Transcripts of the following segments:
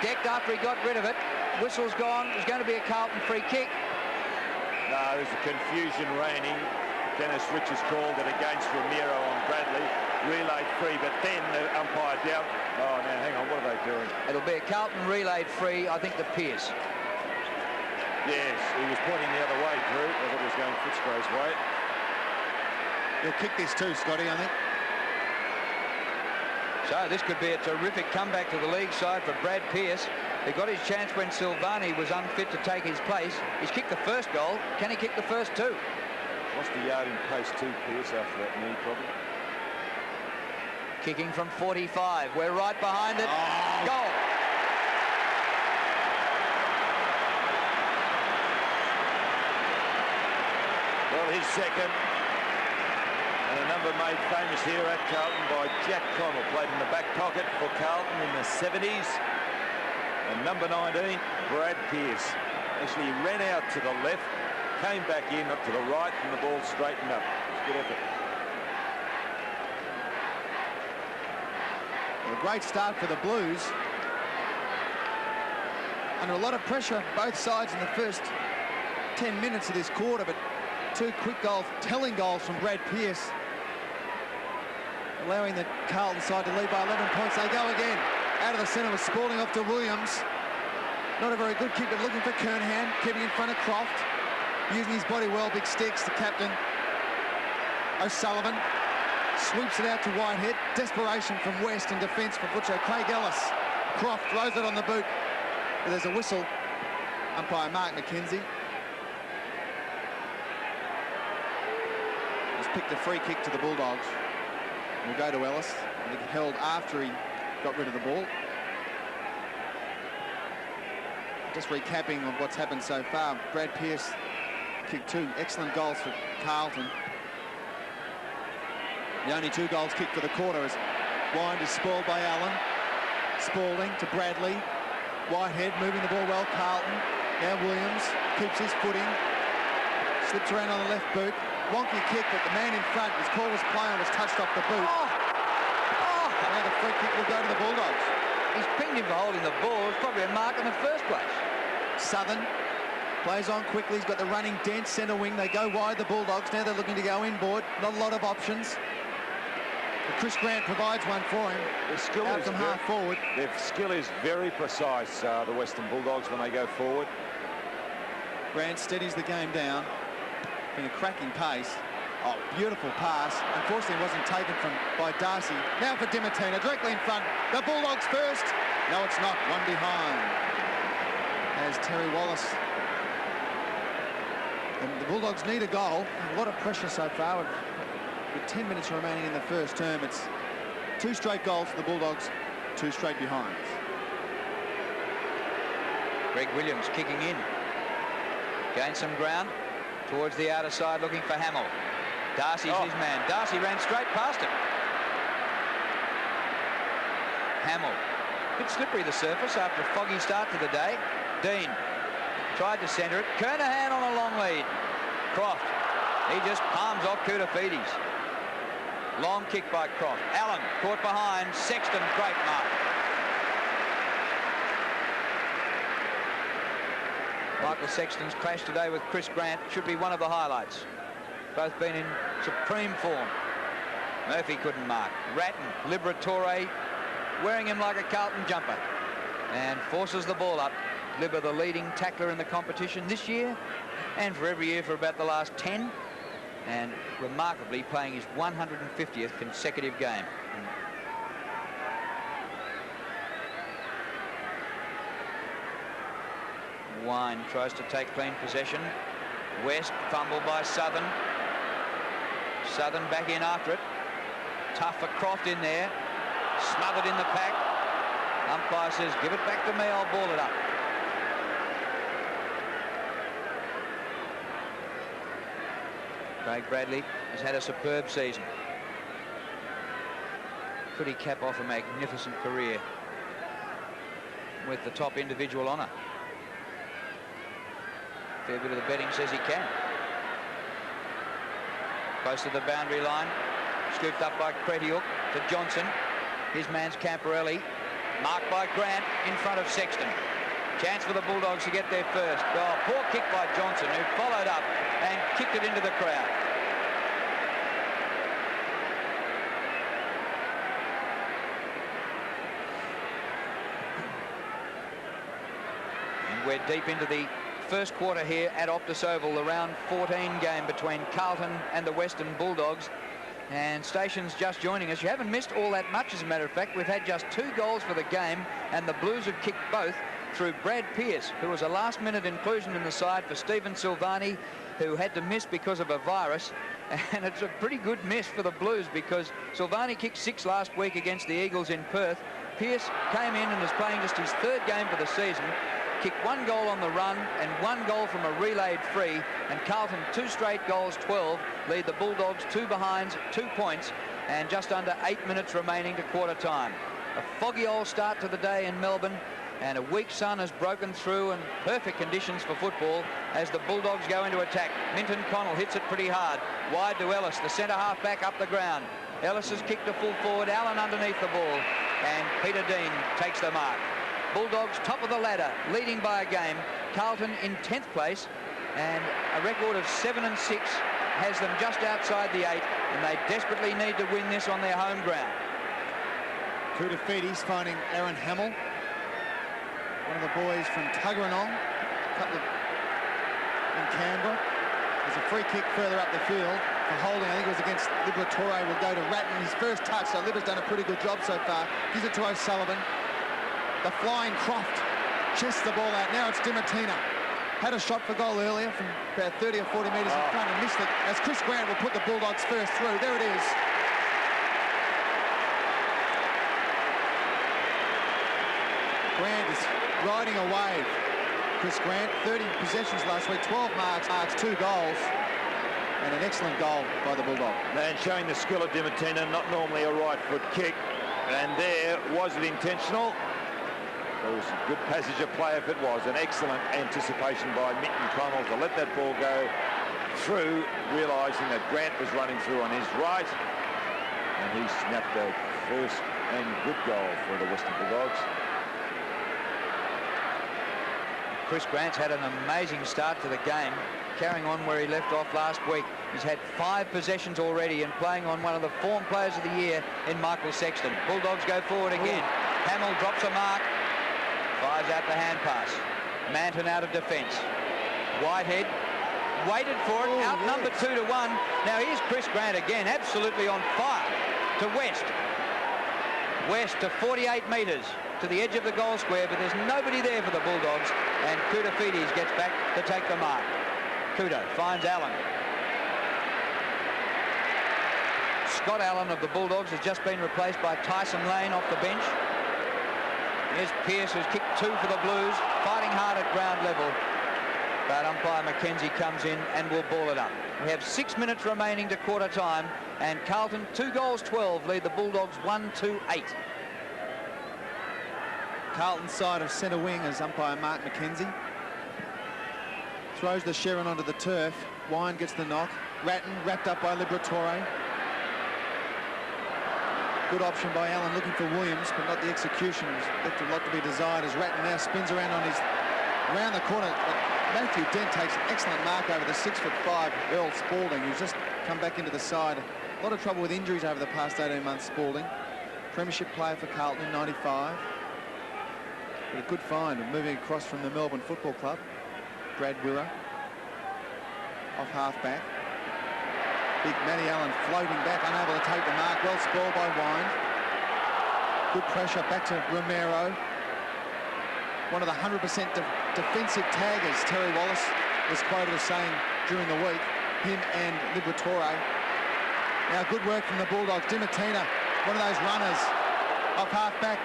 decked after he got rid of it. Whistle's gone. There's going to be a Carlton free kick. No, there's a confusion reigning. Dennis Richards called it against Ramiro on Bradley. Relayed free, but then the umpire down. Oh, now hang on, what are they doing? It'll be a Carlton relayed free, I think, to Pearce. Yes, he was pointing the other way, Drew. I thought he was going Fitzroy's way. He'll kick this too, Scotty, I think. So this could be a terrific comeback to the league side for Brad Pearce. He got his chance when Silvani was unfit to take his place. He's kicked the first goal. Can he kick the first two? Lost the yard in pace too, Pearce, after that knee problem. Kicking from 45. We're right behind it. Oh. Goal. Well, his second. And a number made famous here at Carlton by Jack Connell. Played in the back pocket for Carlton in the 70s. And number 19, Brad Pearce. Actually, he ran out to the left, came back in, up to the right, and the ball straightened up. Good effort. A great start for the Blues. Under a lot of pressure, both sides in the first 10 minutes of this quarter, but two quick goals, telling goals from Brad Pearce, allowing the Carlton side to lead by 11 points. They go again. Out of the centre was Spalding off to Williams. Not a very good kick, but looking for Kernahan, keeping in front of Croft, using his body well. Big Sticks, the captain. O'Sullivan sweeps it out to Whitehead. Desperation from West in defence for Butcher. Craig Ellis. Croft throws it on the boot. But there's a whistle. Umpire Mark McKenzie. He's picked a free kick to the Bulldogs. We'll go to Ellis. I think held after he got rid of the ball. Just recapping on what's happened so far. Brad Pearce kicked two excellent goals for Carlton. The only two goals kicked for the quarter as Wind is spoiled by Allen. Spalding to Bradley. Whitehead moving the ball well. Carlton. Now Williams keeps his footing. Slips around on the left boot. Wonky kick, but the man in front, his call was play on, was touched off the boot. Now the free kick will go to the Bulldogs. He's pinged him for holding the ball. It's probably a mark in the first place. Southern plays on quickly. He's got the running dense centre wing. They go wide, the Bulldogs. Now they're looking to go inboard. Not a lot of options. But Chris Grant provides one for him. Their skill out is from half forward. Their skill is very precise, the Western Bulldogs, when they go forward. Grant steadies the game down. In a cracking pace. Oh, beautiful pass. Unfortunately, it wasn't taken by Darcy. Now for Dimatina, directly in front. The Bulldogs first. No, it's not. One behind. As Terry Wallace. And the Bulldogs need a goal. A lot of pressure so far. With 10 minutes remaining in the first term, it's two straight goals for the Bulldogs, two straight behinds. Greg Williams kicking in. Gained some ground. Towards the outer side, looking for Hamill. Darcy's his man. Darcy ran straight past him. Hamill. Bit slippery, the surface, after a foggy start to the day. Dean tried to centre it. Kernahan on a long lead. Croft. He just palms off Koutafidis. Long kick by Croft. Allen caught behind. Sexton, great mark. Michael Sexton's clash today with Chris Grant should be one of the highlights. Both been in supreme form. Murphy couldn't mark. Ratton, Liberatore, wearing him like a Carlton jumper. And forces the ball up. Libba, the leading tackler in the competition this year and for every year for about the last 10. And remarkably playing his 150th consecutive game. Wine tries to take clean possession. West fumbled by Southern. Southern back in after it. Tough for Croft in there. Smothered in the pack. Umpire says, give it back to me, I'll ball it up. Craig Bradley has had a superb season. Could he cap off a magnificent career with the top individual honour? Fair bit of the betting says he can. Close to the boundary line. Scooped up by Cretiuk to Johnson. His man's Camporelli. Marked by Grant in front of Sexton. Chance for the Bulldogs to get there first. Oh, poor kick by Johnson, who followed up and kicked it into the crowd. And we're deep into the first quarter here at Optus Oval, the round 14 game between Carlton and the Western Bulldogs. And stations just joining us, you haven't missed all that much, as a matter of fact. We've had just 2 goals for the game, and the Blues have kicked both through Brad Pearce, who was a last-minute inclusion in the side for Stephen Silvani, who had to miss because of a virus. And it's a pretty good miss for the Blues, because Silvani kicked 6 last week against the Eagles in Perth. Pearce came in and is playing just his 3rd game for the season. Kicked 1 goal on the run and 1 goal from a relayed free, and Carlton 2 straight goals, 12, lead the Bulldogs 2 behinds, 2 points, and just under 8 minutes remaining to quarter time. A foggy old start to the day in Melbourne, and a weak sun has broken through, and perfect conditions for football as the Bulldogs go into attack. Minton Connell hits it pretty hard, wide to Ellis, the centre half back up the ground. Ellis has kicked a full forward, Allen underneath the ball, and Peter Dean takes the mark. Bulldogs top of the ladder, leading by a game. Carlton in 10th place, and a record of 7-6 has them just outside the 8, and they desperately need to win this on their home ground. Koutafidis finding Aaron Hamill, one of the boys from Tuggeranong, in Canberra. There's a free kick further up the field for holding. I think it was against Liberatore. Will go to Ratton. His first touch, so Libera's done a pretty good job so far. Gives it to O'Sullivan. The flying Croft chests the ball out. Now it's Dimatina. Had a shot for goal earlier from about 30 or 40 metres in front and missed it, as Chris Grant will put the Bulldogs first through. There it is. Grant is riding a wave. Chris Grant, 30 possessions last week, 12 marks, 2 goals, and an excellent goal by the Bulldogs. And showing the skill of Dimatina, not normally a right foot kick. And there, was it intentional? It was a good passage of play if it was. An excellent anticipation by Minton Connell to let that ball go through, realising that Grant was running through on his right. And he snapped a first and good goal for the Western Bulldogs. Chris Grant's had an amazing start to the game, carrying on where he left off last week. He's had 5 possessions already and playing on one of the form players of the year in Michael Sexton. Bulldogs go forward again. Hamill drops a mark. Fires out the hand pass. Manton out of defence. Whitehead waited for it, outnumbered 2-1. Now here's Chris Grant again, absolutely on fire to West. West to 48 metres to the edge of the goal square, but there's nobody there for the Bulldogs, and Koutafidis gets back to take the mark. Kudo finds Allen. Scott Allen of the Bulldogs has just been replaced by Tyson Lane off the bench. Here's Pearce, who's kicked 2 for the Blues, fighting hard at ground level. But umpire McKenzie comes in and will ball it up. We have 6 minutes remaining to quarter time, and Carlton 2 goals 12 lead the Bulldogs 1-8. Carlton's side of centre wing as umpire Mark McKenzie. Throws the Sherrin onto the turf. Wine gets the knock. Ratton wrapped up by Liberatore. Good option by Allen, looking for Williams, but not the execution. Left a lot to be desired as Ratton now spins around around the corner. Matthew Dent takes an excellent mark over the 6'5" Earl Spalding, who's just come back into the side. A lot of trouble with injuries over the past 18 months, Spalding. Premiership player for Carlton in 95. But a good find of moving across from the Melbourne Football Club. Brad Wirra off half-back. Big Matty Allen floating back, unable to take the mark. Well spoiled by Wine. Good pressure back to Romero. One of the 100% defensive taggers, Terry Wallace was quoted as saying during the week, him and Liberatore. Now good work from the Bulldogs. Dimatina, one of those runners off half-back,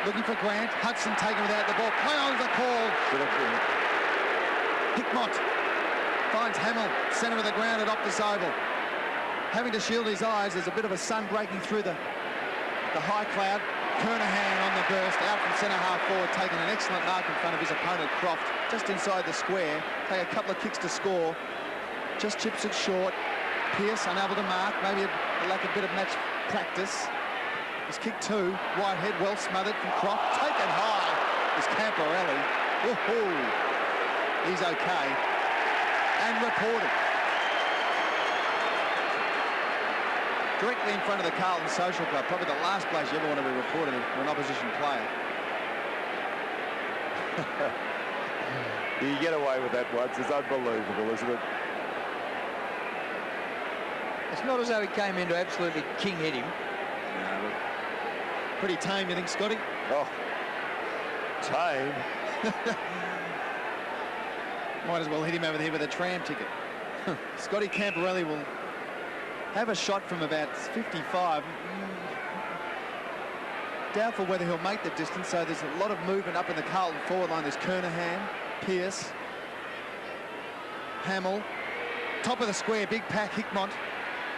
looking for Grant. Hudson taken without the ball. Play on the call. Hickmott finds Hamill, centre of the ground at Optus Oval. Having to shield his eyes, there's a bit of a sun breaking through the high cloud. Kernahan on the burst, out from centre half forward, taking an excellent mark in front of his opponent, Croft, just inside the square. Take a couple of kicks to score. Just chips it short. Pearce unable to mark, maybe a lack of bit of match practice. He's kicked 2. Whitehead well smothered from Croft. Taken high is Camporelli. Woohoo! He's okay. And reported. Directly in front of the Carlton Social Club. Probably the last place you ever want to be reported for an opposition player. You get away with that once. It's unbelievable, isn't it? It's not as though he came in to absolutely king hit him. No, look, pretty tame, you think, Scotty? Oh, tame. Might as well hit him over the head with a tram ticket. Scotty Camporelli will have a shot from about 55. Doubtful whether he'll make the distance, so there's a lot of movement up in the Carlton forward line. There's Kernahan, Pearce, Hamill. Top of the square, big pack, Hickmont.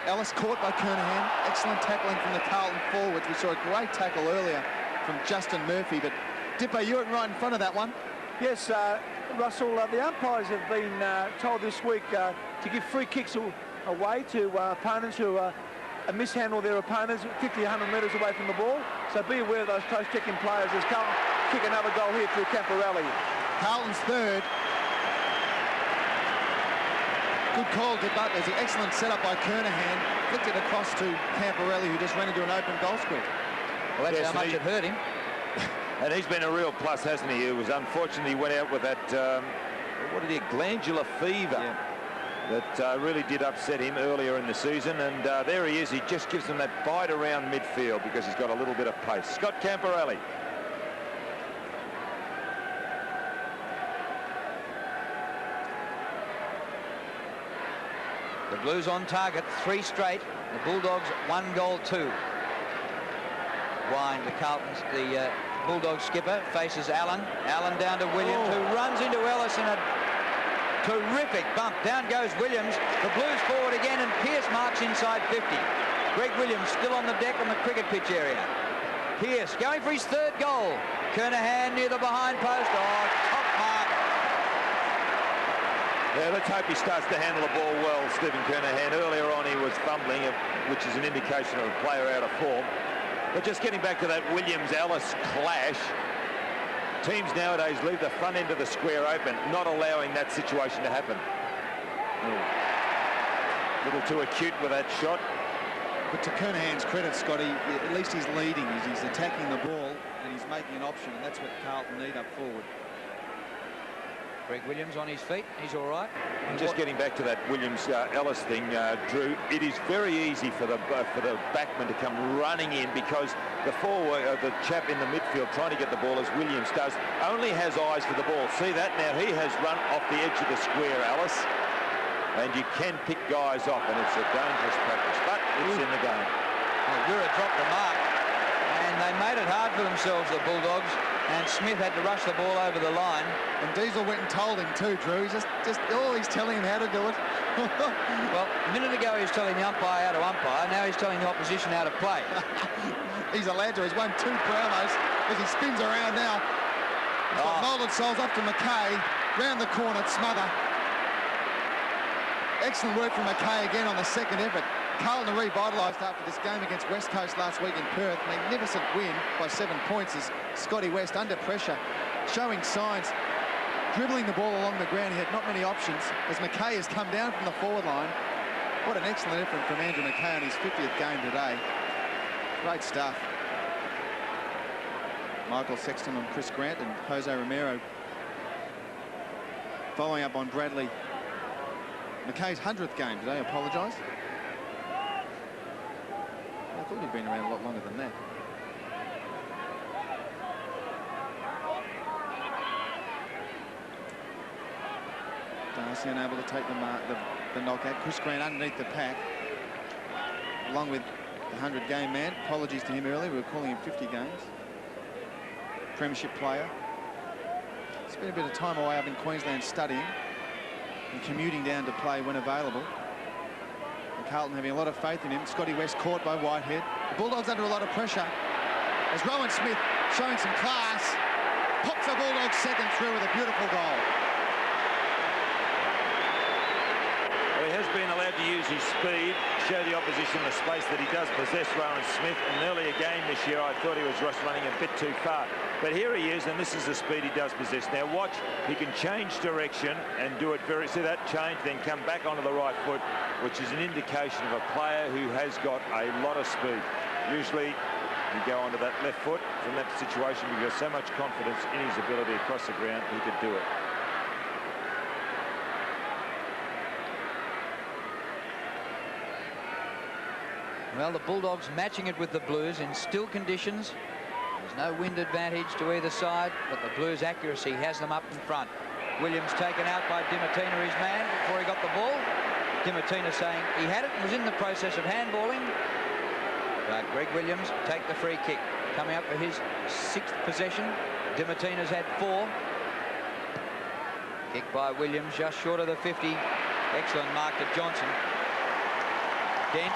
Ellis caught by Kernahan. Excellent tackling from the Carlton forwards. We saw a great tackle earlier from Justin Murphy, but Dipper, you were right in front of that one. Yes, Russell, the umpires have been told this week to give free kicks away to opponents who mishandle their opponents 50, 100 metres away from the ball. So be aware of those close-checking players as Carlton kick another goal here through Camporelli. Carlton's third. Good call, Dipper. There's an excellent setup by Kernahan. Flicked it across to Camporelli, who just ran into an open goal square. Well, that's Yes, how much it hurt him. And he's been a real plus, hasn't he? It was unfortunate he went out with that, what did he, glandular fever. Yeah. That really did upset him earlier in the season. And there he is. He just gives them that bite around midfield because he's got a little bit of pace. Scott Camporelli. The Blues on target, 3 straight. The Bulldogs 1 goal 2. Wine, the Bulldogs skipper faces Allen. Allen down to Williams, who runs into Ellis in a terrific bump. Down goes Williams. The Blues forward again, and Pearce marks inside 50. Greg Williams still on the deck on the cricket pitch area. Pearce going for his 3rd goal. Kernahan near the behind post. Oh, top mark. Yeah, let's hope he starts to handle the ball well, Stephen Kernahan. Earlier on he was fumbling, which is an indication of a player out of form. But just getting back to that Williams-Ellis clash, teams nowadays leave the front end of the square open, not allowing that situation to happen. A little too acute with that shot. But to Kernahan's credit, Scotty, at least he's leading. He's attacking the ball and he's making an option, and that's what Carlton need up forward. Greg Williams on his feet. He's all right. And just getting back to that Williams-Ellis thing, Drew, it is very easy for the backman to come running in because the chap in the midfield trying to get the ball, as Williams does, only has eyes for the ball. See that? Now he has run off the edge of the square, Alice. And you can pick guys off, and it's a dangerous practice, but it's in the game. Well, Wirra dropped the mark, and they made it hard for themselves, the Bulldogs, and Smith had to rush the ball over the line. And Diesel went and told him too, Drew. He's he's telling him how to do it. Well, a minute ago he was telling the umpire how to umpire, now he's telling the opposition how to play. He's allowed to. He's won 2 promos as he spins around now. He's got Molded Souls up to McKay, round the corner, smother. Excellent work from McKay again on the 2nd effort. Carlton revitalised after this game against West Coast last week in Perth. Magnificent win by 7 points as Scotty West under pressure, showing signs, dribbling the ball along the ground. He had not many options as McKay has come down from the forward line. What an excellent effort from Andrew McKay on his 50th game today. Great stuff. Michael Sexton on Chris Grant and Jose Romero following up on Bradley. McKay's 100th game today, I apologise. I thought he'd been around a lot longer than that. Darcy unable to take the knockout. Chris Grant underneath the pack, along with the 100-game man. Apologies to him earlier, we were calling him 50 games. Premiership player. Spent a bit of time away up in Queensland studying and commuting down to play when available. And Carlton having a lot of faith in him. Scotty West caught by Whitehead. The Bulldogs under a lot of pressure as Rowan Smith showing some class. Pops the Bulldogs 2nd through with a beautiful goal. Well, he has been allowed to use his speed, show the opposition the space that he does possess, Rowan Smith. In an earlier game this year, I thought he was running a bit too far. But here he is, and this is the speed he does possess. Now watch, he can change direction and do it see that change, then come back onto the right foot, which is an indication of a player who has got a lot of speed. Usually you go onto that left foot from that situation because so much confidence in his ability across the ground, he could do it. Well, the Bulldogs matching it with the Blues in still conditions. There's no wind advantage to either side, but the Blues' accuracy has them up in front. Williams taken out by Dimatina, his man, before he got the ball. Dimatina saying he had it and was in the process of handballing. But Greg Williams take the free kick. Coming up for his 6th possession. Dimatina's had 4. Kick by Williams just short of the 50. Excellent mark to Johnson. Dent.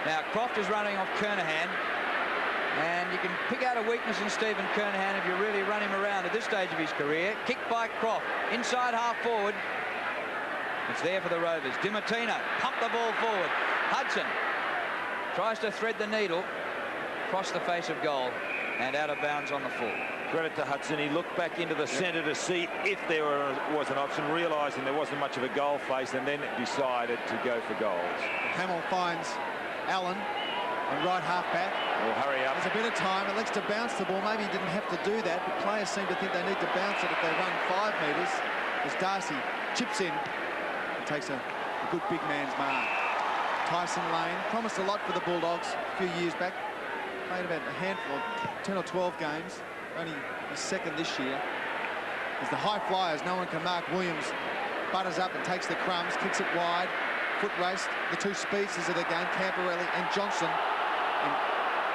Now Croft is running off Kernahan. And you can pick out a weakness in Stephen Kernahan if you really run him around at this stage of his career. Kick by Croft. Inside half forward. It's there for the Rovers. Dimatina pumped the ball forward. Hudson tries to thread the needle across the face of goal and out of bounds on the full. Credit to Hudson. He looked back into the centre to see if there was an option, realising there wasn't much of a goal face, and then decided to go for goals. Hamill finds Allen on right half back. Well, hurry up. There's a bit of time. It likes to bounce the ball. Maybe he didn't have to do that, but players seem to think they need to bounce it if they run 5 metres. As Darcy chips in and takes a good big man's mark. Tyson Lane promised a lot for the Bulldogs a few years back. Played about a handful, 10 or 12 games. Only his 2nd this year. As the high flyers, no one can mark Williams. Butters up and takes the crumbs, kicks it wide. Foot race, the 2 speedsters of the game, Camporelli and Johnson. And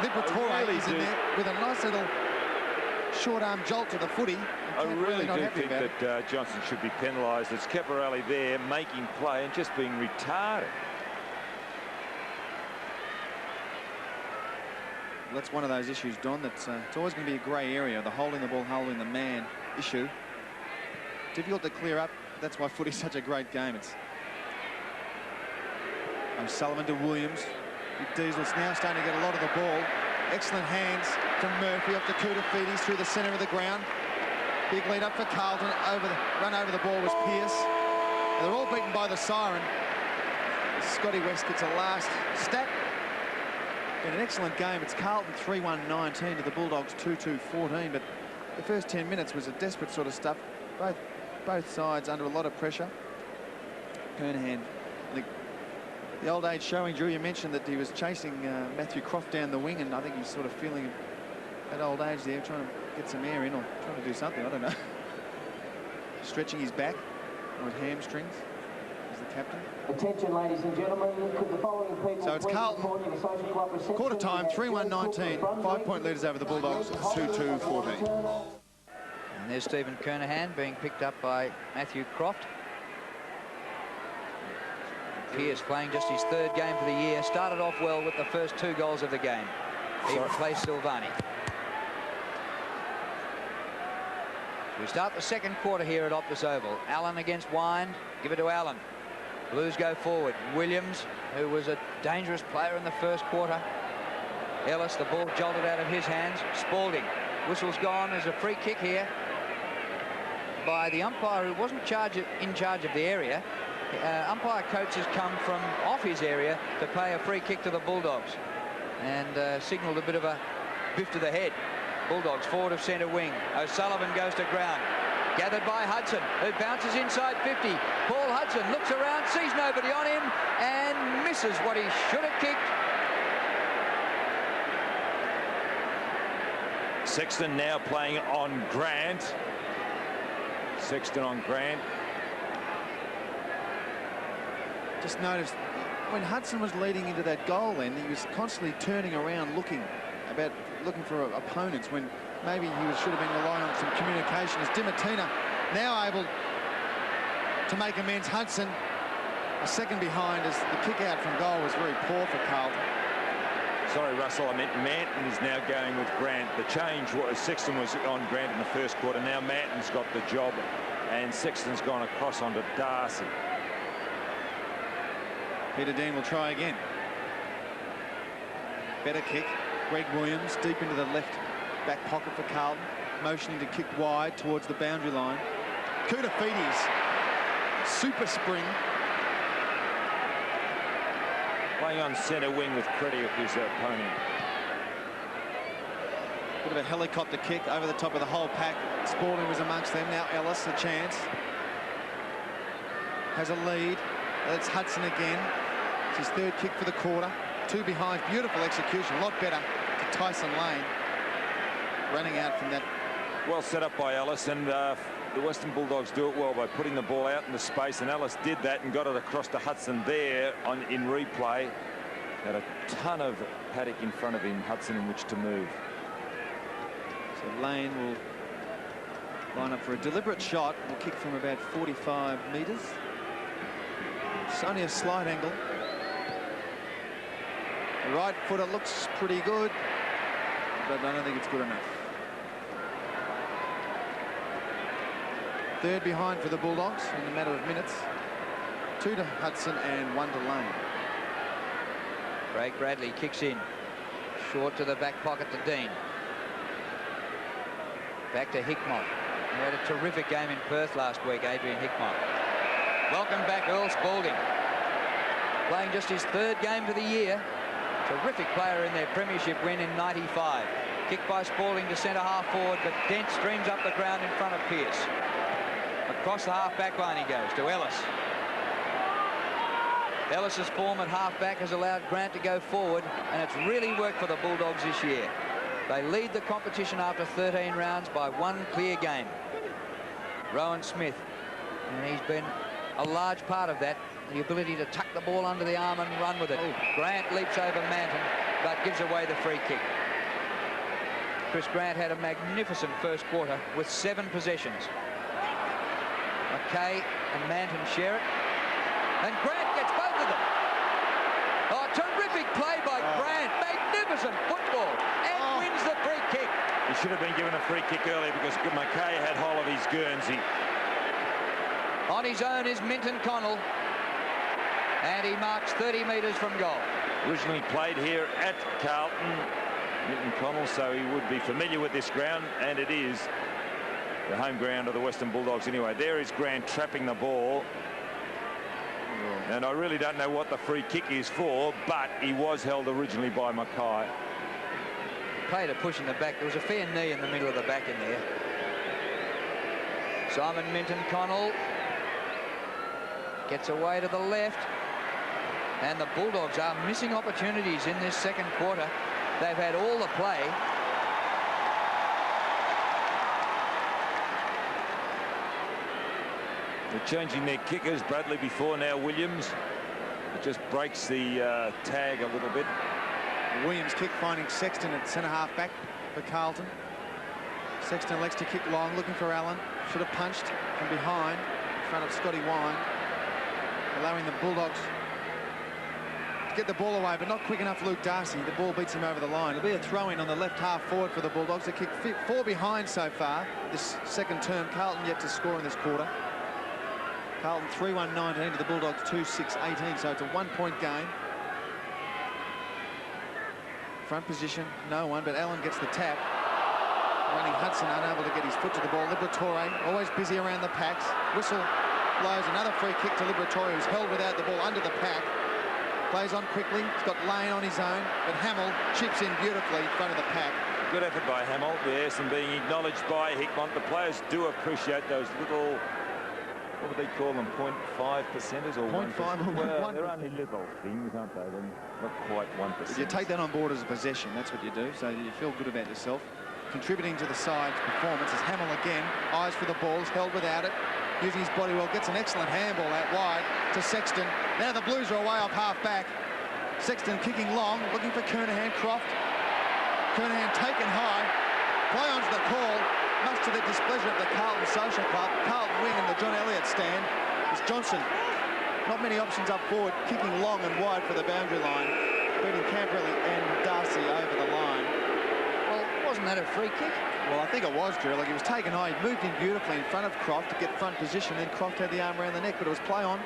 Liberatore is in there with a nice little short arm jolt to the footy. I really do think that Johnson should be penalised. It's Camporelli there making play and just being retarded. That's one of those issues, Don, that's it's always going to be a grey area, the holding the ball, holding the man issue. Difficult to clear up. That's why footy's such a great game. It's O'Sullivan to Williams. Big Diesel's now starting to get a lot of the ball. Excellent hands from Murphy off to Koutafidis through the centre of the ground. Big lead up for Carlton. Run over the ball was Pearce. They're all beaten by the siren. Scotty West gets a last stat. Been an excellent game. It's Carlton 3-1-19 to the Bulldogs 2-2-14, but the first 10 minutes was a desperate sort of stuff. Both sides under a lot of pressure. Kernahan, the old age showing, Drew, you mentioned that he was chasing Matthew Croft down the wing, and I think he's sort of feeling that old age there, trying to get some air in or trying to do something, I don't know. Stretching his back or his hamstrings. The captain. Attention, ladies and gentlemen. Could the following people so it's Carlton. Quarter time, 3-1-19. 5-point leaders over the Bulldogs, 2-2-14. And there's Stephen Kernahan being picked up by Matthew Croft. Pearce playing just his 3rd game for the year. Started off well with the first 2 goals of the game. He replaced Silvani. We start the 2nd quarter here at Optus Oval. Allen against Wind. Give it to Allen. Blues go forward. Williams, who was a dangerous player in the 1st quarter. Ellis, the ball jolted out of his hands. Spalding. Whistle's gone. There's a free kick here by the umpire, who wasn't in charge of the area. Umpire coach has come from off his area to play a free kick to the Bulldogs and signalled a bit of a biff to the head. Bulldogs forward of centre wing. O'Sullivan goes to ground. Gathered by Hudson, who bounces inside 50. Paul Hudson looks around, sees nobody on him, and misses what he should have kicked. Sexton now playing on Grant. Sexton on Grant. Just noticed when Hudson was leading into that goal then, he was constantly turning around looking for opponents when maybe he should have been relying on some communication. As Dimatina now able to make amends. Hudson a second behind as the kick out from goal was very poor for Carlton. Sorry, Russell, I meant Manton is now going with Grant. The change was Sexton was on Grant in the 1st quarter. Now Manton's got the job and Sexton's gone across onto Darcy. Peter Dean will try again. Better kick. Greg Williams deep into the left back pocket for Carlton, motioning to kick wide towards the boundary line. Koutafidis, super spring. Playing on centre wing with credit of his opponent. Bit of a helicopter kick over the top of the whole pack. Spalding was amongst them. Now Ellis a chance. Has a lead. That's Hudson again. It's his third kick for the quarter. 2 behind. Beautiful execution. A lot better to Tyson Lane. Running out from that. Well set up by Ellis, and the Western Bulldogs do it well by putting the ball out into space, and Ellis did that and got it across to Hudson there in replay. Had a ton of paddock in front of him, Hudson, in which to move. So Lane will line up for a deliberate shot. Will kick from about 45 metres. It's only a slight angle. The right footer looks pretty good, but I don't think it's good enough. Third behind for the Bulldogs in a matter of minutes. 2 to Hudson and 1 to Lane. Craig Bradley kicks in. Short to the back pocket to Dean. Back to Hickmott. He had a terrific game in Perth last week, Adrian Hickmott. Welcome back, Earl Spalding. Playing just his 3rd game for the year. Terrific player in their premiership win in '95. Kick by Spalding to centre half forward, but Dent streams up the ground in front of Pearce. Across the half-back line he goes to Ellis. Ellis's form at half-back has allowed Grant to go forward, and it's really worked for the Bulldogs this year. They lead the competition after 13 rounds by 1 clear game. Rowan Smith, and he's been a large part of that, the ability to tuck the ball under the arm and run with it. Grant leaps over Manton, but gives away the free kick. Chris Grant had a magnificent first quarter with 7 possessions. McKay and Manton share it, and Grant gets both of them. Oh, terrific play by Grant. Magnificent football, and wins the free kick. He should have been given a free kick earlier because McKay had hold of his Guernsey. On his own is Minton Connell, and he marks 30 metres from goal. Originally played here at Carlton, Minton Connell, so he would be familiar with this ground, and it is the home ground of the Western Bulldogs anyway. There is Grant trapping the ball. And I really don't know what the free kick is for, but he was held originally by Mackay. Played a push in the back. There was a fair knee in the middle of the back in there. Simon Minton Connell gets away to the left. And the Bulldogs are missing opportunities in this second quarter. They've had all the play. They're changing their kickers. Bradley before, now Williams. It just breaks the tag a little bit. Williams kick finding Sexton at centre half back for Carlton. Sexton elects to kick long, looking for Allen. Should have punched from behind in front of Scotty Wine, allowing the Bulldogs to get the ball away, but not quick enough. Luke Darcy, the ball beats him over the line. It'll be a throw-in on the left half forward for the Bulldogs. They kick 4 behind so far this second term. Carlton yet to score in this quarter. Carlton 3-1-19 to the Bulldogs 2-6-18, so it's a 1-point game. Front position, no one, but Allen gets the tap. Running Hudson, unable to get his foot to the ball. Liberatore always busy around the packs. Whistle blows another free kick to Liberatore, who's held without the ball under the pack. Plays on quickly. He's got Lane on his own, but Hamill chips in beautifully in front of the pack. Good effort by Hamill, yes, and being acknowledged by Hickmott. The players do appreciate those little, what would they call them, 0.5 percenters or 0.5 or well, they're only little things, aren't they? They're not quite 1%. You take that on board as a possession, that's what you do, so you feel good about yourself. Contributing to the side's performance is Hamill again. Eyes for the ball, held without it. Using his body well, gets an excellent handball out wide to Sexton. Now the Blues are away off half back. Sexton kicking long, looking for Kernahan. Croft. Kernahan taken high. Play onto the call, much to the displeasure of the Carlton Social Club. Carlton wing in the John Elliott stand is Johnson. Not many options up forward, kicking long and wide for the boundary line, beating Camperley and Darcy over the line. Well, wasn't that a free kick? Well, I think it was, Drew. Like, he was taken high. He moved in beautifully in front of Croft to get front position. Then Croft had the arm around the neck, but it was play on.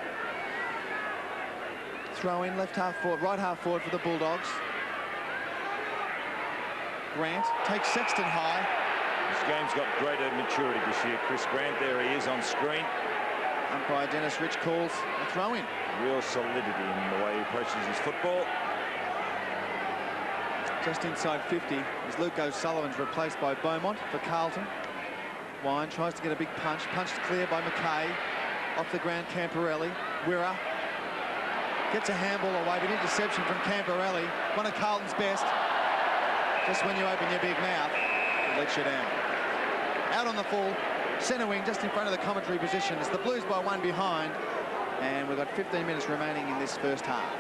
throw in, left half forward, right half forward for the Bulldogs. Grant takes Sexton high. This game's got greater maturity this year. Chris Grant, there he is on screen. Umpire Dennis Rich calls a throw in. Real solidity in the way he approaches his football. Just inside 50 as Luke O'Sullivan's replaced by Beaumont for Carlton. Wine tries to get a big punch. Punched clear by McKay. Off the ground, Camporelli. Wirra gets a handball away, but interception from Camporelli. One of Carlton's best. Just when you open your big mouth, it lets you down. Out on the full, centre wing, just in front of the commentary position. It's the Blues by 1 behind, and we've got 15 minutes remaining in this first half.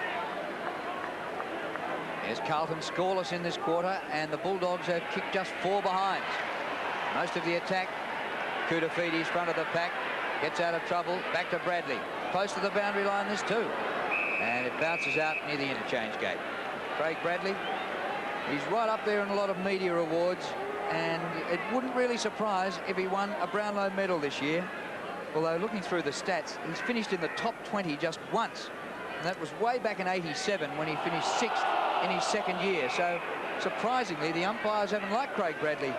There's Carlton scoreless in this quarter, and the Bulldogs have kicked just 4 behind. Most of the attack, Koudafides front of the pack, gets out of trouble, back to Bradley. Close to the boundary line, this too. And it bounces out near the interchange gate. Craig Bradley, he's right up there in a lot of media awards, and it wouldn't really surprise if he won a Brownlow medal this year. Although looking through the stats, he's finished in the top 20 just once. And that was way back in '87 when he finished 6th in his second year. So surprisingly, the umpires haven't liked Craig Bradley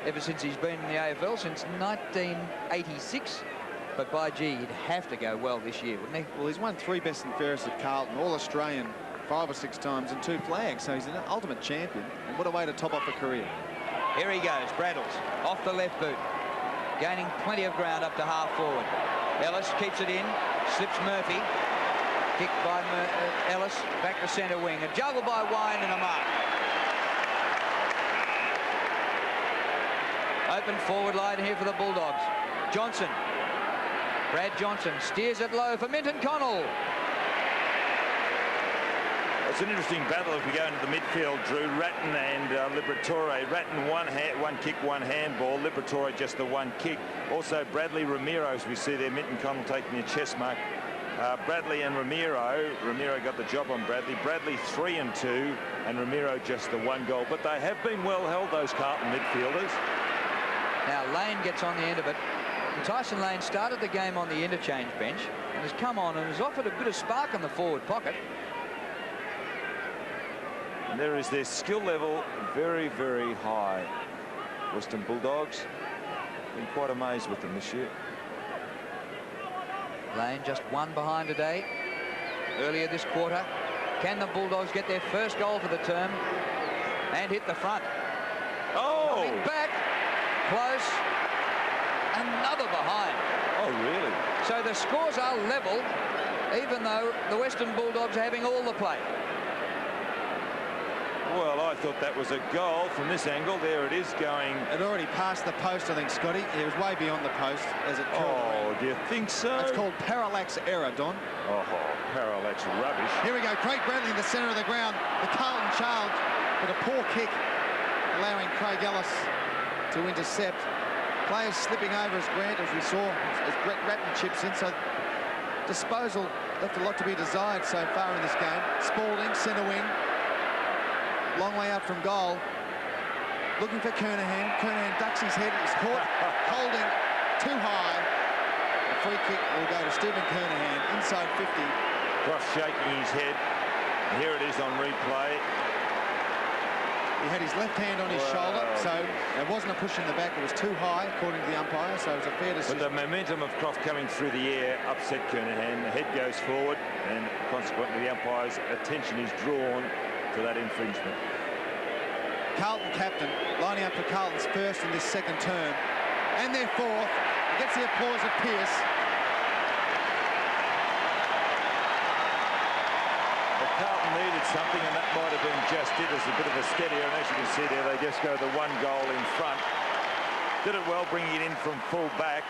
ever since he's been in the AFL, since 1986. But by gee, he'd have to go well this year, wouldn't he? Well, he's won 3 best and fairest at Carlton, All-Australian 5 or 6 times and 2 flags, so he's an ultimate champion. And what a way to top off a career. Here he goes, Braddles, off the left boot, gaining plenty of ground up to half forward. Ellis keeps it in, slips Murphy. Kicked by Ellis, back to centre wing. A juggle by Wine and a mark. Open forward line here for the Bulldogs. Johnson. Brad Johnson steers it low for Minton Connell. It's an interesting battle if we go into the midfield, Drew. Ratton and Liberatore. Ratton one kick, one handball. Liberatore just the one kick. Also Bradley, Ramiro, as we see there. Minton Connell taking a chest mark. Bradley and Ramiro. Ramiro got the job on Bradley. Bradley 3 and 2, and Ramiro just the 1 goal. But they have been well held, those Carlton midfielders. Now Lane gets on the end of it. And Tyson Lane started the game on the interchange bench and has come on and has offered a bit of spark in the forward pocket. And there is their skill level very, very high. Western Bulldogs. Been quite amazed with them this year. Lane just 1 behind today. Earlier this quarter. Can the Bulldogs get their first goal for the term and hit the front? Oh! Coming back. Close. Another behind. Oh, really? So the scores are level, even though the Western Bulldogs are having all the play. Well, I thought that was a goal from this angle. There it is going. It already passed the post, I think, Scotty. It was way beyond the post as it curled Oh, around. do you think so? It's called parallax error, Don. Oh, parallax rubbish. Here we go. Craig Bradley in the centre of the ground. The Carlton charge, but a poor kick, allowing Craig Ellis to intercept. Players slipping over as Grant, as we saw, as Brett Ratton chips in. So disposal left a lot to be desired so far in this game. Spalding, centre wing. Long way out from goal. Looking for Kernahan. Kernahan ducks his head. He's caught holding too high. A free kick will go to Stephen Kernahan inside 50. Cross shaking his head. And here it is on replay. He had his left hand on his shoulder, so it wasn't a push in the back. It was too high, according to the umpire, so it was a fair decision. But the momentum of Croft coming through the air upset Kernahan. The head goes forward, and consequently the umpire's attention is drawn to that infringement. Carlton captain lining up for Carlton's first in this second term, and their fourth. He gets the applause of Pearce. Well, Carlton needed something, and that might have been just it as a bit of a steadier. And as you can see there, they just go the 1 goal in front. Did it well, bringing it in from full back.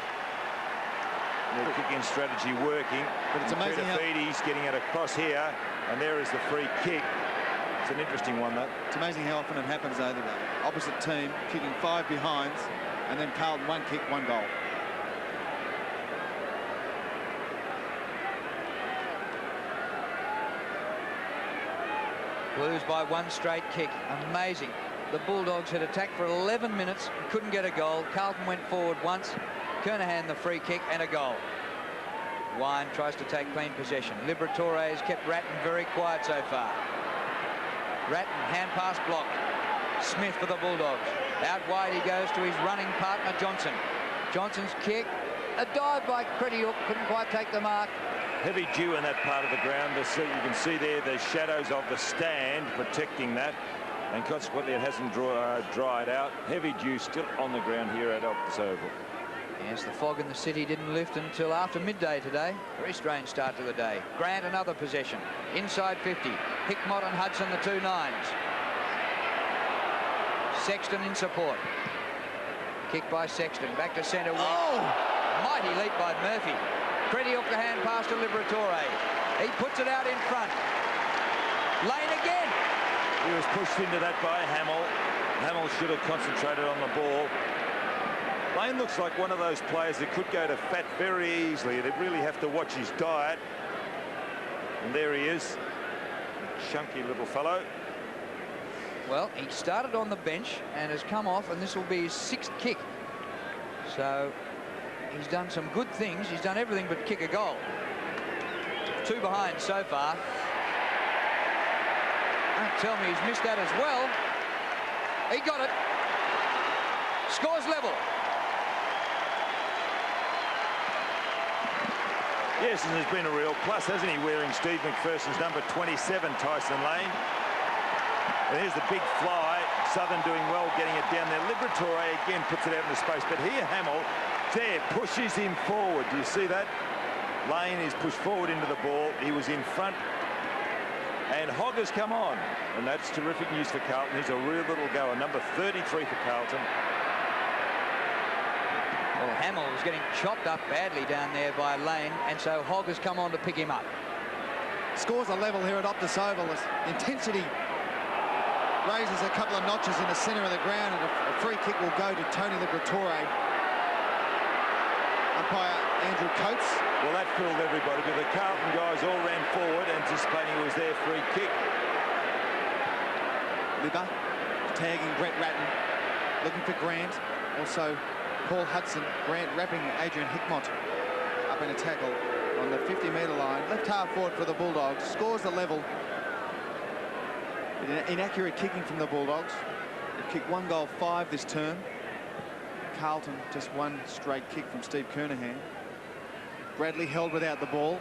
Their kicking strategy working. But it's amazing how He's getting it across here, and there is the free kick. It's an interesting one, though. it's amazing how often it happens, though. The opposite team kicking 5 behinds, and then Carlton 1 kick, 1 goal. Blues by 1 straight kick. Amazing. The Bulldogs had attacked for 11 minutes, couldn't get a goal. Carlton went forward once. Kernahan the free kick and a goal. Wine tries to take clean possession. Liberatore has kept Ratton very quiet so far. Ratton, hand pass blocked. Smith for the Bulldogs. Out wide he goes to his running partner, Johnson. Johnson's kick. A dive by Crediuk. Couldn't quite take the mark. Heavy dew in that part of the ground. You can see there the shadows of the stand protecting that. And consequently, it hasn't dried out. Heavy dew still on the ground here at Optus Oval. Yes, the fog in the city didn't lift until after midday today. Very strange start to the day. Grant, another possession. Inside 50. Hickmott and Hudson, the 2 9s. Sexton in support. Kick by Sexton. Back to centre wing. Oh! Mighty leap by Murphy. Crediuk the hand pass to Liberatore. He puts it out in front. Lane again. He was pushed into that by Hamill. Hamill should have concentrated on the ball. Lane looks like one of those players that could go to fat very easily. They'd really have to watch his diet. And there he is. A chunky little fellow. Well, he started on the bench and has come off, and this will be his 6th kick. So he's done some good things. He's done everything but kick a goal. 2 behind so far. Don't tell me he's missed that as well. He got it. Scores level. Yes, and there's been a real plus, hasn't he, wearing Steve McPherson's number 27, Tyson Lane. And here's the big fly. Southern doing well getting it down there. Liberatore again puts it out into space. But here Hamill there pushes him forward. Do you see that? Lane is pushed forward into the ball. He was in front. And Hogg has come on. And that's terrific news for Carlton. He's a real little goer. Number 33 for Carlton. Well, Hamill was getting chopped up badly down there by Lane. And so Hogg has come on to pick him up. Scores a level here at Optus Oval. Intensity raises a couple of notches in the centre of the ground, and a free kick will go to Tony Liberatore. Umpire Andrew Coates. Well, that fooled everybody, but the Carlton guys all ran forward anticipating it was their free kick. Libba tagging Brett Ratton, looking for Grant. Also Paul Hudson. Grant wrapping Adrian Hickmott up in a tackle on the 50-metre line. Left half forward for the Bulldogs. Scores the level. Inaccurate kicking from the Bulldogs. They've kicked 1 goal 5 this term. Carlton just 1 straight kick from Steve Kernahan. Bradley held without the ball.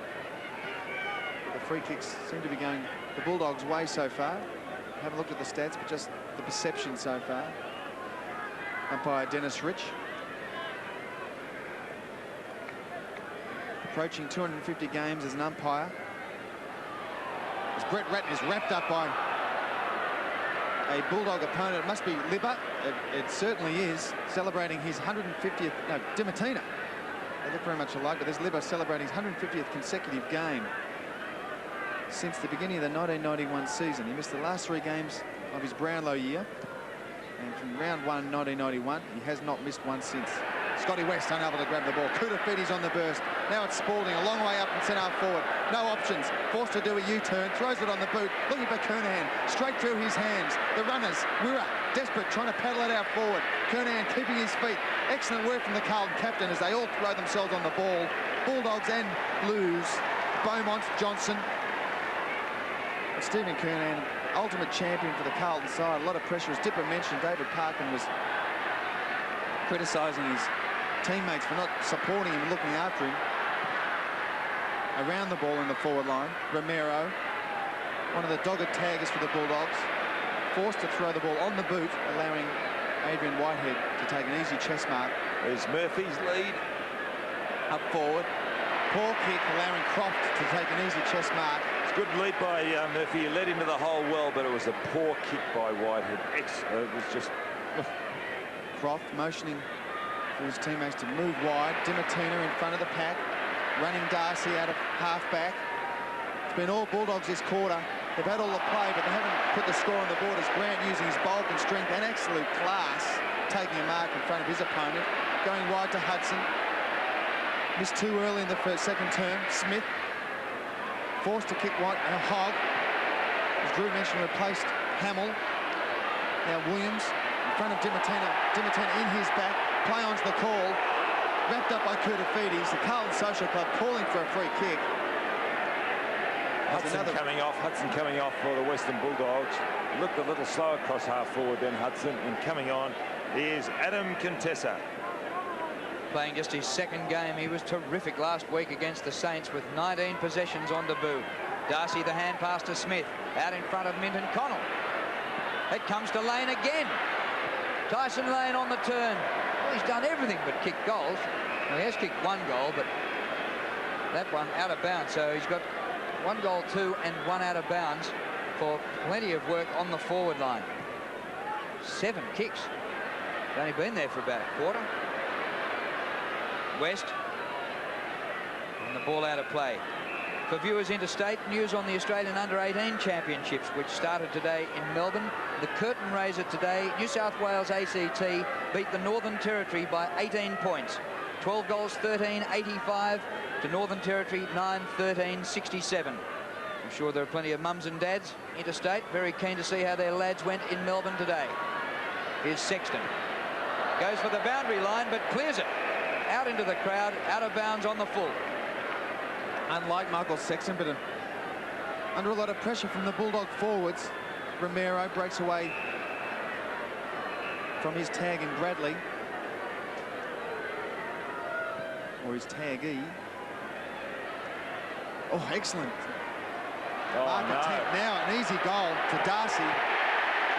The free kicks seem to be going the Bulldogs' way so far. Haven't looked at the stats, but just the perception so far. Umpire Dennis Rich. Approaching 250 games as an umpire. As Brett Ratton is wrapped up by a Bulldog opponent. It must be Libba. It certainly is. Celebrating his 150th... No, Dimatina. They look very much alike, but there's Libba celebrating his 150th consecutive game since the beginning of the 1991 season. He missed the last 3 games of his Brownlow year. And from round 1, 1991, he has not missed one since. Scotty West unable to grab the ball. Kudafiti's on the burst. Now it's Spalding, a long way up and centre forward. No options. Forced to do a U-turn. Throws it on the boot. Looking for Kernahan. Straight through his hands. The runners. Wirra, desperate, trying to paddle it out forward. Kernahan keeping his feet. Excellent work from the Carlton captain as they all throw themselves on the ball. Bulldogs and Blues. Beaumont, Johnson. And Stephen Kernahan, ultimate champion for the Carlton side. A lot of pressure. As Dipper mentioned, David Parkin was criticising his teammates for not supporting him and looking after him. Around the ball in the forward line. Romero, one of the dogged taggers for the Bulldogs, forced to throw the ball on the boot, allowing Adrian Whitehead to take an easy chest mark. There's Murphy's lead. Up forward. Poor kick, allowing Croft to take an easy chest mark. It's a good lead by Murphy. He led into the hole well, but it was a poor kick by Whitehead. It was just... Croft motioning for his teammates to move wide. Dimatina in front of the pack. Running Darcy out of half-back. It's been all Bulldogs this quarter. They've had all the play, but they haven't put the score on the board as Grant using his bulk and strength and absolute class, taking a mark in front of his opponent. Going wide to Hudson. Missed too early in the second term. Smith forced to kick wide. Hogg, as Drew mentioned, replaced Hamill. Now Williams in front of Dimatina. Dimatina in his back. Play on's the call. wrapped up by Kurtafidis. The Carlton Social Club calling for a free kick. Hudson coming off for the Western Bulldogs. Looked a little slow across half forward then Hudson, and coming on is Adam Contessa. Playing just his second game. He was terrific last week against the Saints with 19 possessions on debut. Darcy, the hand pass to Smith, out in front of Minton Connell. It comes to Lane again. Tyson Lane on the turn. Well, he's done everything but kick goals. Well, he has kicked one goal, but that one out of bounds. So he's got 1 goal, 2, and 1 out of bounds for plenty of work on the forward line. 7 kicks. He's only been there for about a quarter. West. And the ball out of play. For viewers interstate, news on the Australian Under-18 Championships, which started today in Melbourne. The curtain raiser today, New South Wales ACT beat the Northern Territory by 18 points. 12 goals, 13-85 to Northern Territory, 9-13-67. I'm sure there are plenty of mums and dads interstate very keen to see how their lads went in Melbourne today. Here's Sexton. Goes for the boundary line, but clears it. Out into the crowd, out of bounds on the full. Unlike Michael Sexton, but under a lot of pressure from the Bulldog forwards, Romero breaks away from his tag in Bradley. Or his taggee. Oh, excellent. Mark attempt now, an easy goal to Darcy.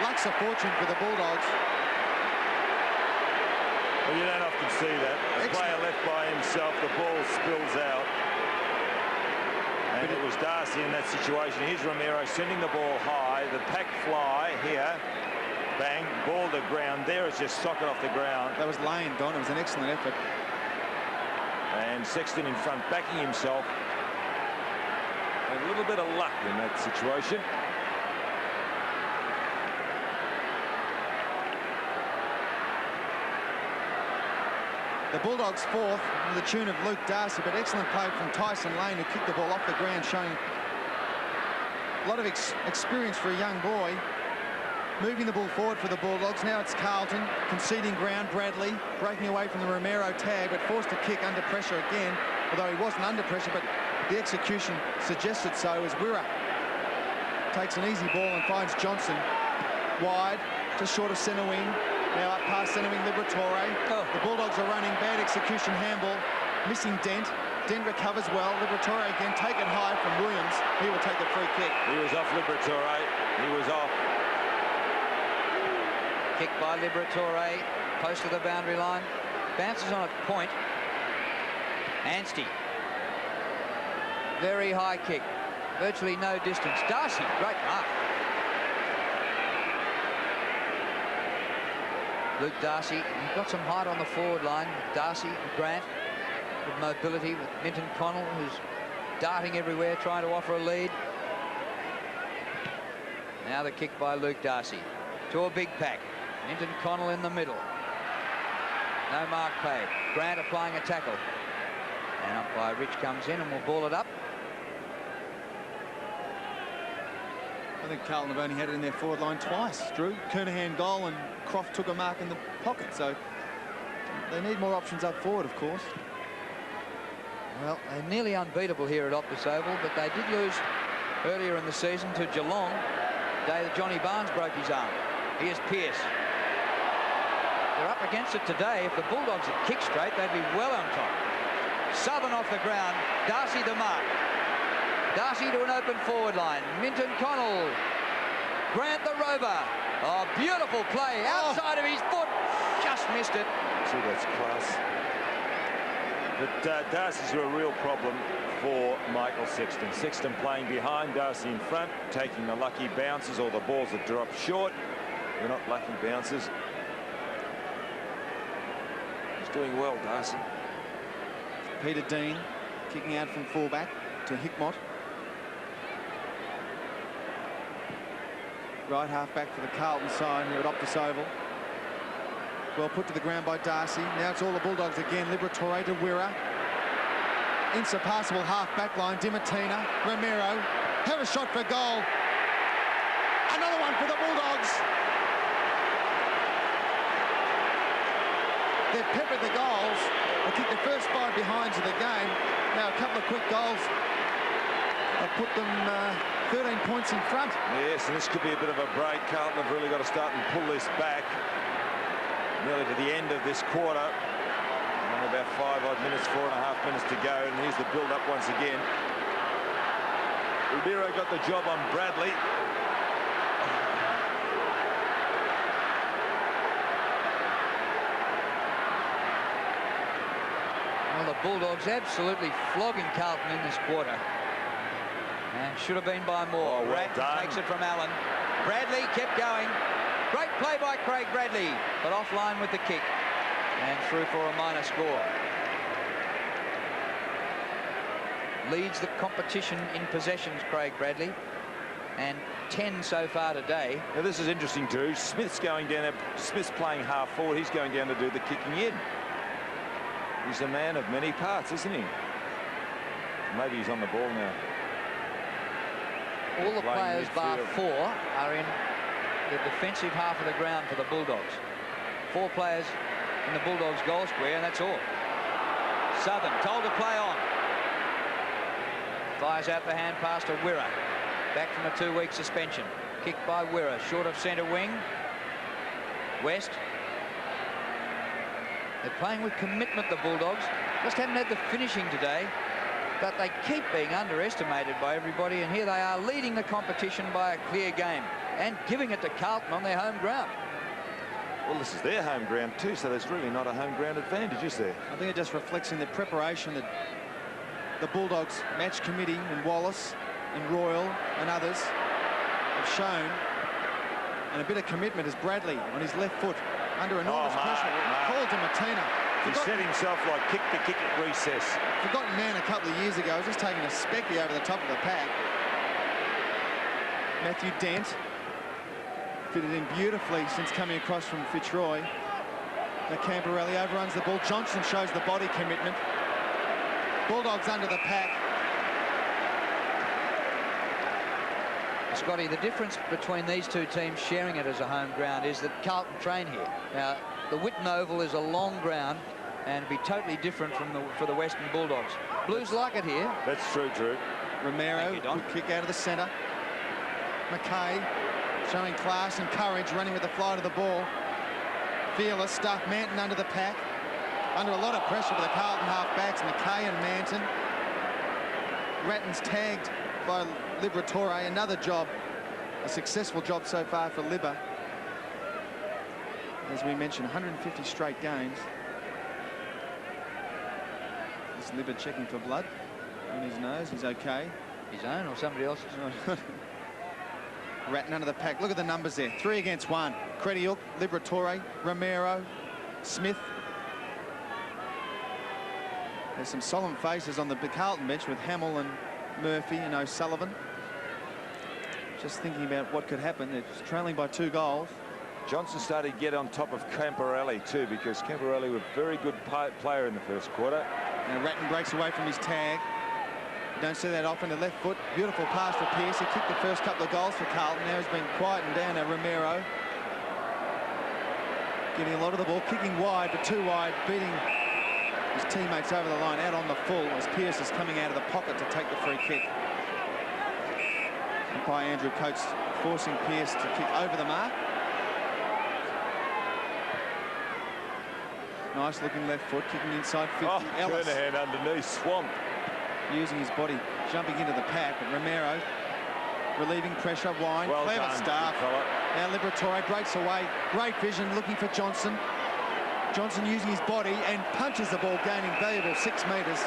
Luck's a fortune for the Bulldogs. Well, you don't often see that. A player left by himself, the ball spills out. And it was Darcy in that situation. Here's Romero sending the ball high. The pack fly here. Bang, ball to ground. There it's just socket off the ground. That was Lane, Don. It was an excellent effort. And Sexton in front, backing himself. A little bit of luck in that situation. The Bulldogs fourth to the tune of Luke Darcy, but excellent play from Tyson Lane, who kicked the ball off the ground, showing a lot of experience for a young boy. Moving the ball forward for the Bulldogs. Now it's Carlton conceding ground. Bradley breaking away from the Romero tag, but forced to kick under pressure again, although he wasn't under pressure, but the execution suggested so, as Wirra takes an easy ball and finds Johnson wide, just short of centre wing. Now up past centre wing, Liberatore. The Bulldogs are running, bad execution, handball, missing Dent. Dent recovers well. Liberatore again, taken high from Williams. He will take the free kick. He was off Liberatore. He was off. Kick by Liberatore, close to the boundary line. Bounces on a point. Anstey. Very high kick. Virtually no distance. Darcy, great mark. Luke Darcy, he's got some height on the forward line. Darcy and Grant with mobility, with Minton Connell, who's darting everywhere, trying to offer a lead. Now the kick by Luke Darcy to a big pack. Minton Connell in the middle. No mark paid. Grant applying a tackle. And umpire Rich comes in and will ball it up. I think Carlton have only had it in their forward line twice, Drew. Kernahan goal and Croft took a mark in the pocket, so they need more options up forward, of course. Well, they're nearly unbeatable here at Optus Oval, but they did lose earlier in the season to Geelong, the day that Johnny Barnes broke his arm. Here's Pearce. They're up against it today. If the Bulldogs had kicked straight, they'd be well on top. Southern off the ground. Darcy the mark. Darcy to an open forward line. Minton Connell. Grant the rover. Oh, beautiful play. Outside of his foot. Just missed it. See, that's class. But Darcy's a real problem for Michael Sexton. Sexton playing behind, Darcy in front, taking the lucky bounces or the balls that drop short. They're not lucky bounces. He's doing well, Darcy. Peter Dean kicking out from fullback to Hickmott. Right half back for the Carlton side here at Optus Oval. Well put to the ground by Darcy. Now it's all the Bulldogs again. Liberatore to Wirra. Insurpassable half back line. Dimatina. Romero. Have a shot for goal. Another one for the Bulldogs. They've peppered the goals. They kicked the first 5 behinds of the game. Now a couple of quick goals have put them 13 points in front. Yes, and this could be a bit of a break. Carlton have really got to start and pull this back. Nearly to the end of this quarter. Only about 5 odd minutes, 4.5 minutes to go. And here's the build-up once again. Ribeiro got the job on Bradley. Well, the Bulldogs absolutely flogging Carlton in this quarter. And should have been by more. Oh, well Ratton done. takes it from Allen. Bradley kept going. Great play by Craig Bradley, but offline with the kick. And through for a minor score. Leads the competition in possessions, Craig Bradley. And 10 so far today. Now this is interesting too. Smith's going down there. Smith's playing half forward. He's going down to do the kicking in. He's a man of many parts, isn't he? Maybe he's on the ball now. All the Playing players bar midfield. 4 are in the defensive half of the ground for the Bulldogs. 4 players in the Bulldogs goal square, and that's all. Southern told to play on. Fires out the hand pass to Wirra. Back from a 2-week suspension. Kicked by Wirra, short of centre wing. West. They're playing with commitment, the Bulldogs. Just haven't had the finishing today. But they keep being underestimated by everybody, and here they are leading the competition by a clear game and giving it to Carlton on their home ground. Well, this is their home ground too, so there's really not a home ground advantage, is there? I think it just reflects in the preparation that the Bulldogs match committee and Wallace and Royal and others have shown, and a bit of commitment as Bradley on his left foot under enormous pressure. Called to Matina. He set himself like kick the kick at recess. Forgotten man a couple of years ago, was just taking a specky over the top of the pack. Matthew Dent fitted in beautifully since coming across from Fitzroy. Now Camporelli overruns the ball. Johnson shows the body commitment. Bulldogs under the pack. Scotty, the difference between these two teams sharing it as a home ground is that Carlton train here. Now, the Whitten Oval is a long ground, and it'd be totally different for the Western Bulldogs. Blues like it here. That's true, Drew. Romero, good kick out of the centre. McKay showing class and courage, running with the flight of the ball. Fearless stuff. Manton under the pack. Under a lot of pressure for the Carlton half-backs, McKay and Manton. Ratton's tagged by Liberatore. Another job, a successful job so far for Libba. As we mentioned, 150 straight games. Is Libba checking for blood on his nose? He's okay. His own or somebody else's? Ratton under the pack. Look at the numbers there. 3 against 1. Crediuk, Liberatore, Romero, Smith. There's some solemn faces on the Carlton bench with Hamill and Murphy and O'Sullivan. Just thinking about what could happen. It's trailing by 2 goals. Johnson started to get on top of Camporelli too, because Camporelli was a very good player in the first quarter. Now Ratton breaks away from his tag. You don't see that often. The left foot. Beautiful pass for Pearce. He kicked the first couple of goals for Carlton. Now he's been quietened down. Now Romero getting a lot of the ball, kicking wide, but too wide, beating his teammates over the line out on the full as Pearce is coming out of the pocket to take the free kick. By Andrew Coates forcing Pearce to kick over the mark. Nice looking left foot, kicking inside 50. Ellis Kernahan underneath, swamped. using his body, jumping into the pack, but Romero relieving pressure. Wine, well clever done, start. fella. Now Liberatore breaks away. Great vision, looking for Johnson. Johnson using his body and punches the ball, gaining valuable 6 metres.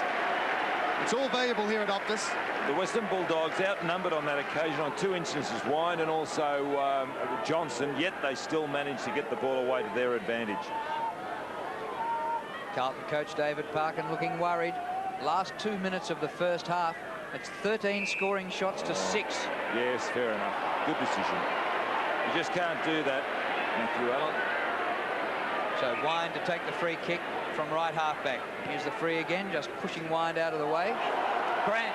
It's all valuable here at Optus. The Western Bulldogs outnumbered on that occasion on 2 instances, Wine and also Johnson, yet they still managed to get the ball away to their advantage. Carlton coach David Parkin looking worried. Last 2 minutes of the first half. It's 13 scoring shots to 6. Yes, fair enough. Good decision. You just can't do that, Matthew Allen. So Wine to take the free kick from right half-back. Here's the free again, just pushing Wine out of the way. Grant.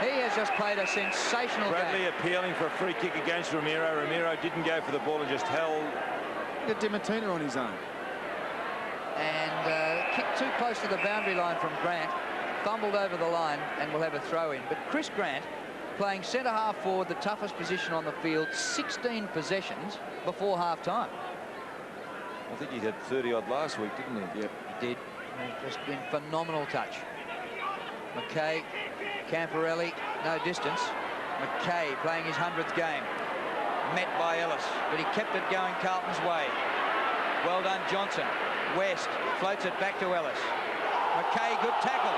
He has just played a sensational Bradley game. appealing for a free kick against Romero. Romero didn't go for the ball and just held. Got Dimatina on his own. And kick too close to the boundary line from Grant. Fumbled over the line and will have a throw in. But Chris Grant, playing centre half forward, the toughest position on the field, 16 possessions before half time. I think he had 30-odd last week, didn't he? Yep, he did. Just been phenomenal touch. McKay, Camporelli, no distance. McKay playing his 100th game. Met by Ellis, but he kept it going Carlton's way. Well done, Johnson. West floats it back to Ellis. McKay, good tackle.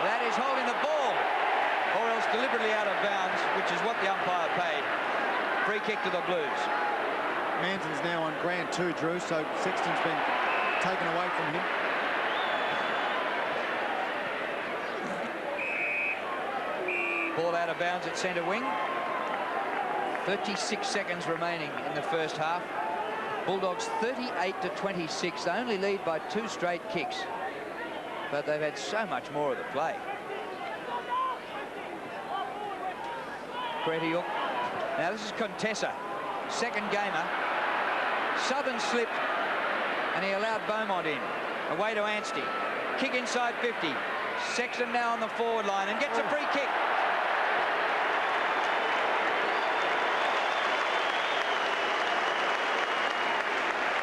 That is holding the ball, or else deliberately out of bounds, which is what the umpire paid. Free kick to the Blues. Manson's now on Grant too, Drew, so Sexton's been taken away from him. Ball out of bounds at centre wing. 36 seconds remaining in the first half. Bulldogs 38-26. They only lead by 2 straight kicks, but they've had so much more of the play. Cretiuk. Now this is Contessa, second gamer. Southern slipped and he allowed Beaumont in. Away to Anstey. Kick inside 50. Sexton now on the forward line and gets a free kick.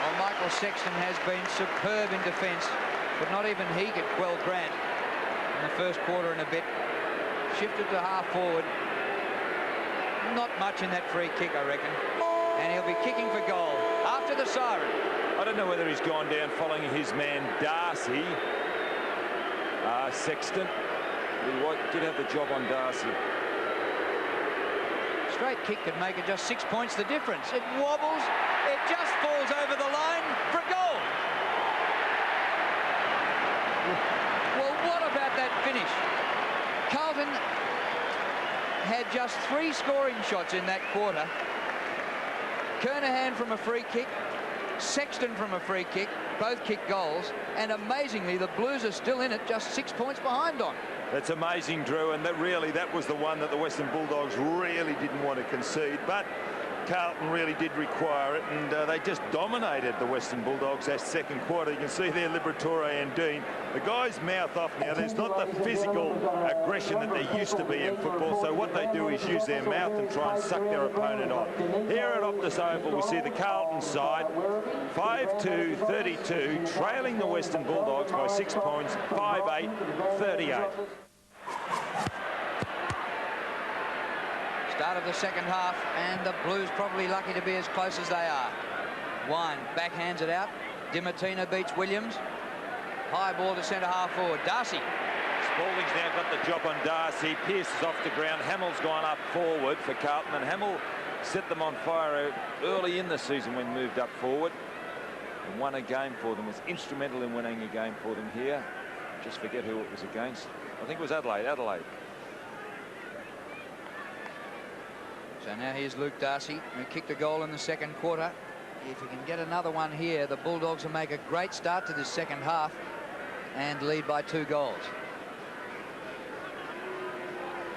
Well, Michael Sexton has been superb in defence, but not even he could quell Grant in the first quarter and a bit. Shifted to half forward. Not much in that free kick, I reckon. And he'll be kicking for goal after the siren. I don't know whether he's gone down following his man Darcy. Sexton. He did have the job on Darcy. Straight kick could make it just 6 points the difference. It wobbles. It just falls over the line for a goal. Well, what about that finish? Carlton had just 3 scoring shots in that quarter. Kernahan from a free kick, Sexton from a free kick, both kick goals, and amazingly the Blues are still in it, just 6 points behind on. That's amazing, Drew, and that was the one that the Western Bulldogs really didn't want to concede, but Carlton really did require it, and they just dominated the Western Bulldogs that second quarter. You can see there Liberatore and Dean. The guys mouth off now. There's not the physical aggression that there used to be in football, so what they do is use their mouth and try and suck their opponent off. Here at Optus Oval, we see the Carlton side, 5-2-32, trailing the Western Bulldogs by 6 points, 5-8-38. Start of the second half, and the Blues probably lucky to be as close as they are. One backhands it out. Dimartino beats Williams. High ball to centre half forward. Darcy. Spalding's now got the job on Darcy. Pearce is off the ground. Hamill's gone up forward for Carlton, and Hamill set them on fire early in the season when moved up forward and won a game for them. Was instrumental in winning a game for them here. Just forget who it was against. I think it was Adelaide. So now here's Luke Darcy, who kicked a goal in the second quarter. If he can get another one here, the Bulldogs will make a great start to this second half and lead by 2 goals.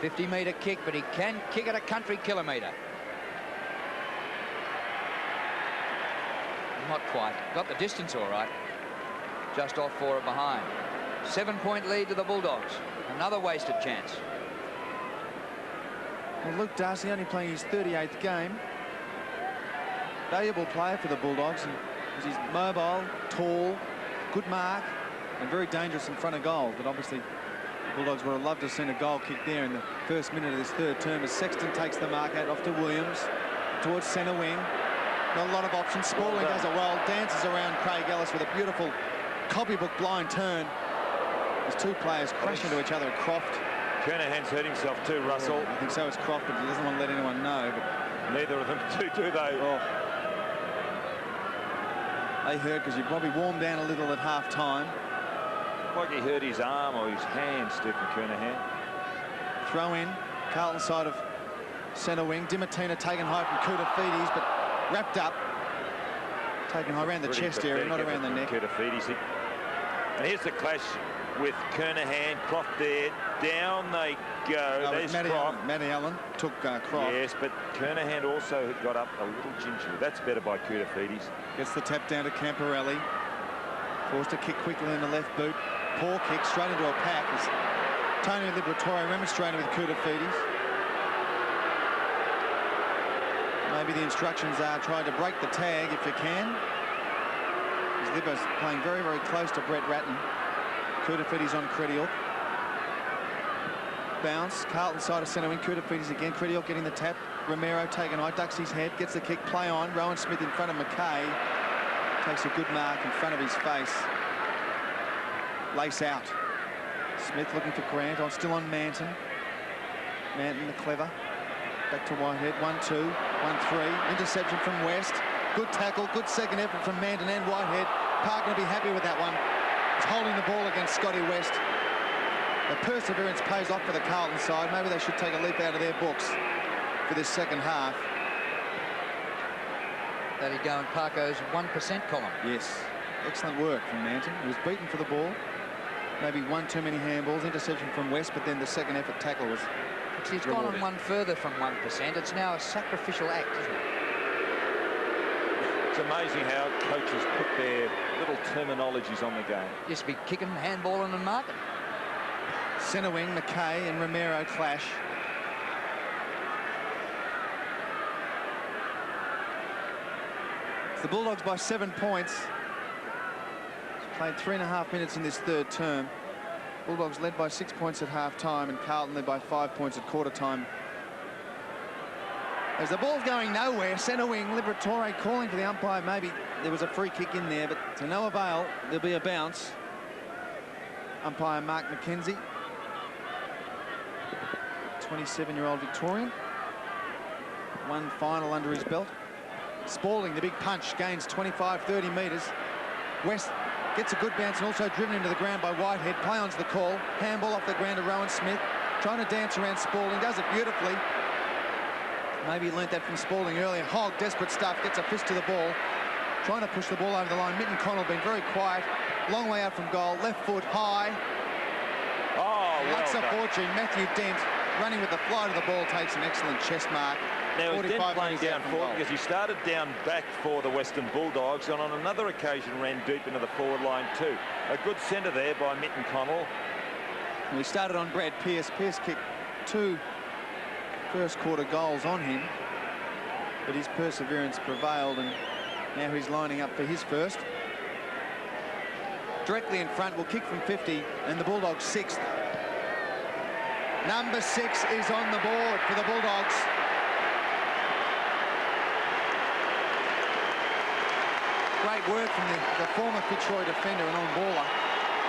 50-metre kick, but he can kick at a country kilometre. Not quite. Got the distance all right. Just off for it behind. 7-point lead to the Bulldogs. Another wasted chance. Well, Luke Darcy only playing his 38th game. Valuable player for the Bulldogs. He's mobile, tall, good mark, and very dangerous in front of goal. But obviously, the Bulldogs would have loved to have seen a goal kick there in the first minute of this third term as Sexton takes the mark out off to Williams towards centre wing. Not a lot of options. Spalding does it well, dances around Craig Ellis with a beautiful copybook blind turn. There's 2 players crash into each other at Croft. Kernahan's hurt himself too, Russell. I think so is Croft, but he doesn't want to let anyone know. But neither of them do they? Oh. They hurt because you probably warmed down a little at half time. Like he hurt his arm or his hand, Stephen Kernahan. Throw in, Carlton side of centre wing. Dimartino taken high from Koutafidis, but wrapped up. Taken high around the chest area, not around the neck. Koutafidis. And here's the clash with Kernahan. Croft there. Down they go. There's Croft. Matty Allen took Croft. Yes, but Kernahan also got up a little gingerly. That's better by Koutafidis. Gets the tap down to Camporelli. Forced to kick quickly in the left boot. Poor kick straight into a pack as Tony Liberatore remonstrated with Koutafidis. Maybe the instructions are try to break the tag if you can. As Libba's playing very, very close to Brett Ratton. Koutafidis on Credior. Bounce. Carlton side of centre wing. Koutafidis again. Credior getting the tap. Romero taking eye. Ducks his head. Gets the kick. Play on. Rowan Smith in front of McKay. Takes a good mark in front of his face. Lace out. Smith looking for Grant. Still on Manton. Manton the clever. Back to Whitehead. 1-2. 1-3. Interception from West. Good tackle. Good second effort from Manton and Whitehead. Park going to be happy with that one. He's holding the ball against Scotty West. The perseverance pays off for the Carlton side. Maybe they should take a leaf out of their books for this second half. That'd go in Parko's 1% column. Yes. Excellent work from Manton. He was beaten for the ball. Maybe one too many handballs. Interception from West, but then the second effort tackle was Actually, it's gone on one further from 1%. It's now a sacrificial act, isn't it? It's amazing how coaches put their little terminologies on the game. Just be kicking, handballing and marking. Centre wing, McKay and Romero clash. It's the Bulldogs by 7 points. He's played 3.5 minutes in this third term. Bulldogs led by 6 points at half-time and Carlton led by 5 points at quarter-time. As the ball's going nowhere, centre wing, Liberatore calling for the umpire. Maybe there was a free kick in there, but to no avail. There'll be a bounce. Umpire Mark McKenzie, 27-year-old Victorian. One final under his belt. Spalding, the big punch, gains 25-30 metres. West gets a good bounce and also driven into the ground by Whitehead. Play on's the call. Handball off the ground to Rowan Smith. Trying to dance around Spalding. Does it beautifully. Maybe he learnt that from Spalding earlier. Hogg, desperate stuff. Gets a fist to the ball. Trying to push the ball over the line. Mitten Connell been very quiet. Long way out from goal. Left foot high. Oh, well Lux a done. fortune. Matthew Dent running with the flight of the ball. Takes an excellent chest mark. Now, he's then playing metres out down from forward goal. because he started down back for the Western Bulldogs and on another occasion ran deep into the forward line too. A good centre there by Mitten Connell. And we started on Brad Pearce. Pearce kicked 2 first quarter goals on him, but his perseverance prevailed and now he's lining up for his first. Directly in front, will kick from 50 and the Bulldogs 6th. Number 6 is on the board for the Bulldogs. Great work from the former Fitzroy defender and on-baller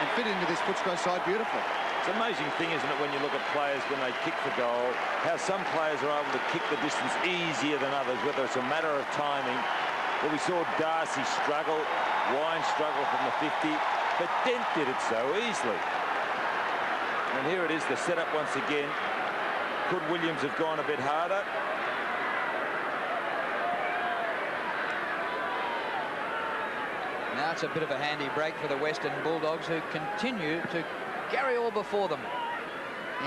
and fit into this Footscray side beautifully. It's an amazing thing, isn't it, when you look at players when they kick for goal, how some players are able to kick the distance easier than others, whether it's a matter of timing. Well, we saw Darcy struggle, Wine struggle from the 50, but Dent did it so easily. And here it is, the setup once again. Could Williams have gone a bit harder? Now it's a bit of a handy break for the Western Bulldogs, who continue to carry all before them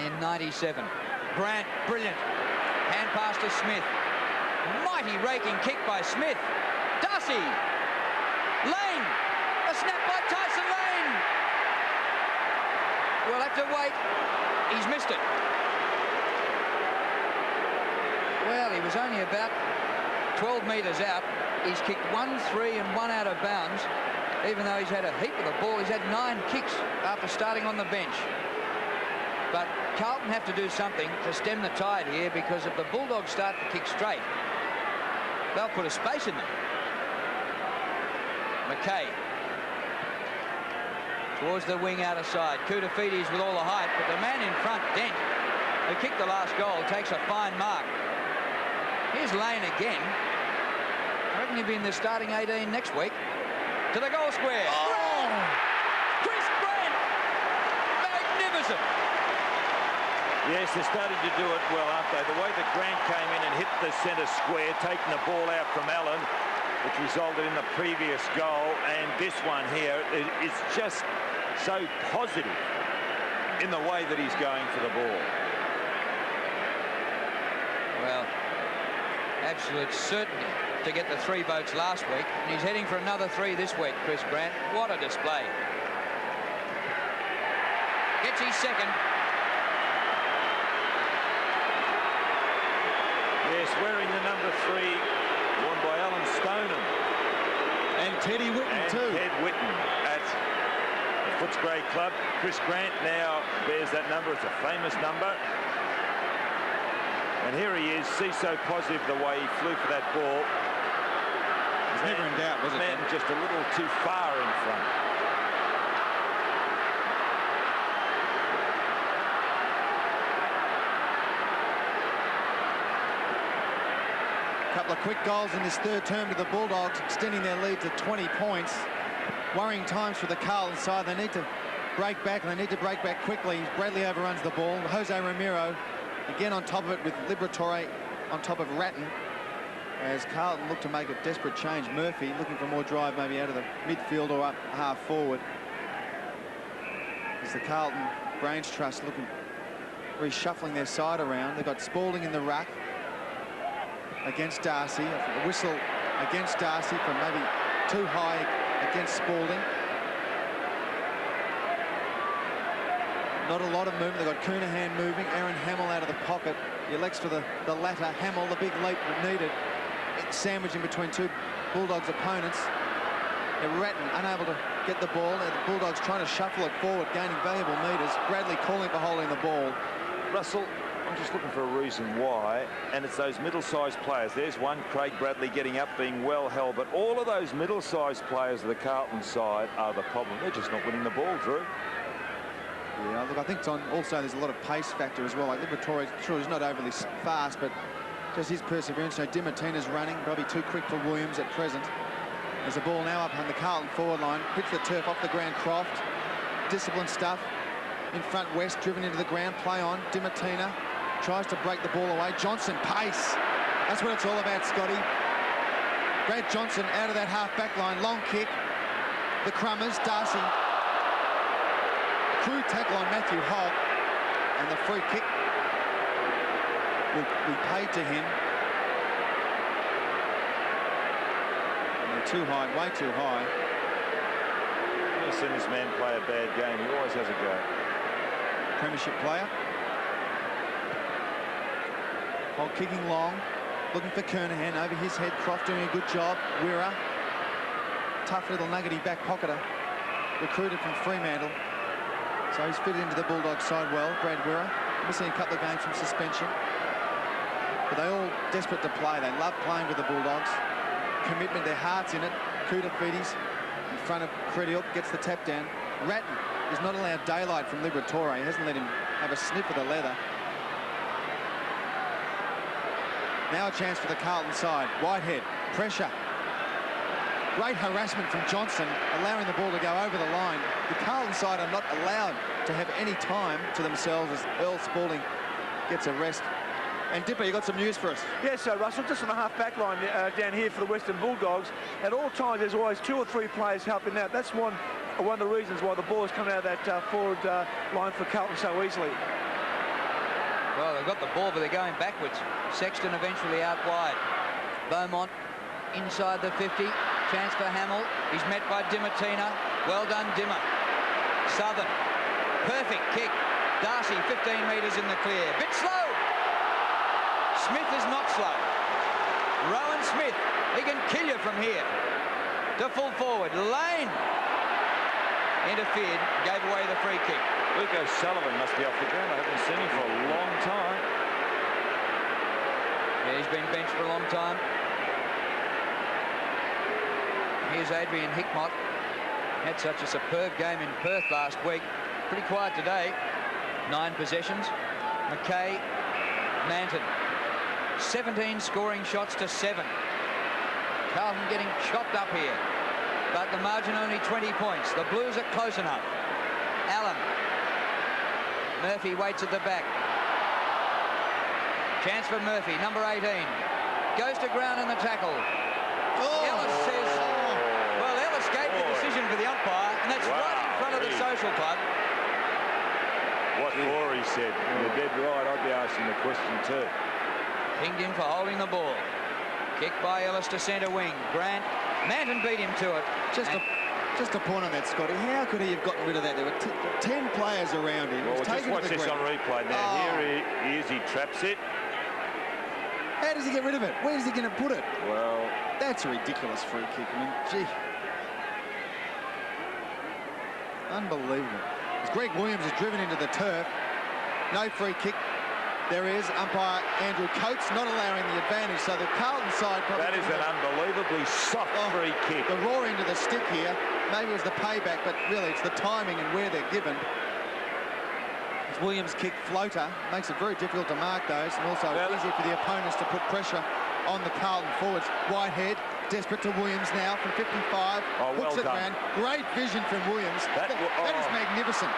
in 97. Grant, brilliant. Hand pass to Smith. Mighty raking kick by Smith. Darcy. Lane. A snap by Tyson Lane. We'll have to wait. He's missed it. Well, he was only about 12 metres out. He's kicked 1, 3 and 1 out of bounds. Even though he's had a heap of the ball, he's had 9 kicks after starting on the bench. But Carlton have to do something to stem the tide here, because if the Bulldogs start to kick straight, they'll put a space in them. McKay. Towards the wing outer side. Koutafidis with all the height, but the man in front, Dent, who kicked the last goal, takes a fine mark. Here's Lane again. I reckon he'll be in the starting 18 next week. To the goal square. Oh! Chris Grant! Magnificent! Yes, they're starting to do it well, aren't they? The way that Grant came in and hit the centre square, taking the ball out from Allen, which resulted in the previous goal, and this one here is just so positive in the way that he's going for the ball. Well, Absolute certainty to get the 3 votes last week, and he's heading for another 3 this week, Chris Grant. What a display. Gets his second. Yes, wearing the number 3, worn by Alan Stoneham. And Teddy Whitten too. Ted Whitten at the Footscray Club. Chris Grant now bears that number. It's a famous number. And here he is, see so positive the way he flew for that ball. It's never in doubt, was it? Man just a little too far in front. A couple of quick goals in this third term to the Bulldogs, extending their lead to 20 points. Worrying times for the Carlton side. They need to break back, and they need to break back quickly. Bradley overruns the ball. Jose Romero again on top of it with Liberatore on top of Ratton. As Carlton look to make a desperate change. Murphy looking for more drive, maybe out of the midfield or up half forward. As the Carlton Brains Trust looking, reshuffling their side around. They've got Spalding in the ruck against Darcy. A whistle against Darcy for maybe too high against Spalding. Not a lot of movement. They've got Coonahan moving. Aaron Hamill out of the pocket. He elects for the latter. Hamill, the big leap needed. It's sandwiched in between 2 Bulldogs opponents. Ratton unable to get the ball. The Bulldogs trying to shuffle it forward, gaining valuable metres. Bradley calling for holding the ball. Russell, I'm just looking for a reason why, and it's those middle-sized players. There's one, Craig Bradley, getting up, being well held, but all of those middle-sized players of the Carlton side are the problem. They're just not winning the ball, Drew. Yeah, look, I think it's on. Also, there's a lot of pace factor as well. Like Liberatore, sure, he's not overly fast, but just his perseverance. So Di Martina's running, probably too quick for Williams at present. There's a ball now up on the Carlton forward line. Hits the turf off the ground. Croft, disciplined stuff. In front, West driven into the ground. Play on. Di Martina tries to break the ball away. Johnson, pace. That's what it's all about, Scotty. Brad Johnson out of that half-back line. Long kick. The Crummers, Darcy. Crude tackle on Matthew Hogg, and the free kick will be paid to him. And they're too high, way too high. I've never seen this man play a bad game. He always has a go. Premiership player. Hogg kicking long, looking for Kernahan over his head. Croft doing a good job. Wirra, tough little nuggety back pocketer, recruited from Fremantle. So he's fitted into the Bulldogs side well. Brad Wirra, missing a couple of games from suspension. But they all desperate to play. They love playing with the Bulldogs. Commitment, their heart's in it. Koutafidis in front of Crediop, gets the tap down. Ratton is not allowed daylight from Liberatore. He hasn't let him have a sniff of the leather. Now a chance for the Carlton side. Whitehead, pressure. Great harassment from Johnson, allowing the ball to go over the line. The Carlton side are not allowed to have any time to themselves as Earl Spalding gets a rest. And Dipper, you got some news for us? Yes, so Russell, just on the half-back line down here for the Western Bulldogs. At all times, there's always 2 or 3 players helping out. That's one of the reasons why the ball is coming out of that forward line for Carlton so easily. Well, they've got the ball, but they're going backwards. Sexton eventually out wide. Beaumont inside the 50. Chance for Hamill. He's met by Di Martina. Well done, Dimmer. Southern. Perfect kick. Darcy, 15 metres in the clear. Bit slow. Smith is not slow. Rowan Smith. He can kill you from here. To full forward. Lane. Interfered. Gave away the free kick. Luke O'Sullivan must be off the ground. I haven't seen him for a long time. Yeah, he's been benched for a long time. Here's Adrian Hickmott. Had such a superb game in Perth last week. Pretty quiet today. 9 possessions. McKay, Manton. 17 scoring shots to 7. Carlton getting chopped up here. But the margin only 20 points. The Blues are close enough. Allen. Murphy waits at the back. Chance for Murphy, number 18. Goes to ground in the tackle. Oh. Ellis says... Well, Ellis gave the decision for the umpire, and that's right in front of the social club. What for, he said. You're dead right. I'd be asking the question too. Pinged him for holding the ball. Kick by Ellis to centre wing. Grant. Manton beat him to it. Just a point on that, Scotty. How could he have gotten rid of that? There were 10 players around him. Well, just watch this on replay now. Here he is. He traps it. How does he get rid of it? Where's he going to put it? Well, that's a ridiculous free kick. I mean, gee. Unbelievable. As Greg Williams is driven into the turf. No free kick. There is umpire Andrew Coates not allowing the advantage. So the Carlton side probably... That is an unbelievably soft free kick. The raw into the stick here. Maybe it was the payback, but really it's the timing and where they're given. As Williams' kick floater makes it very difficult to mark those, and also easy for the opponents to put pressure on the Carlton forwards. Whitehead, desperate to Williams now from 55. Hooks it round. Great vision from Williams. That is magnificent.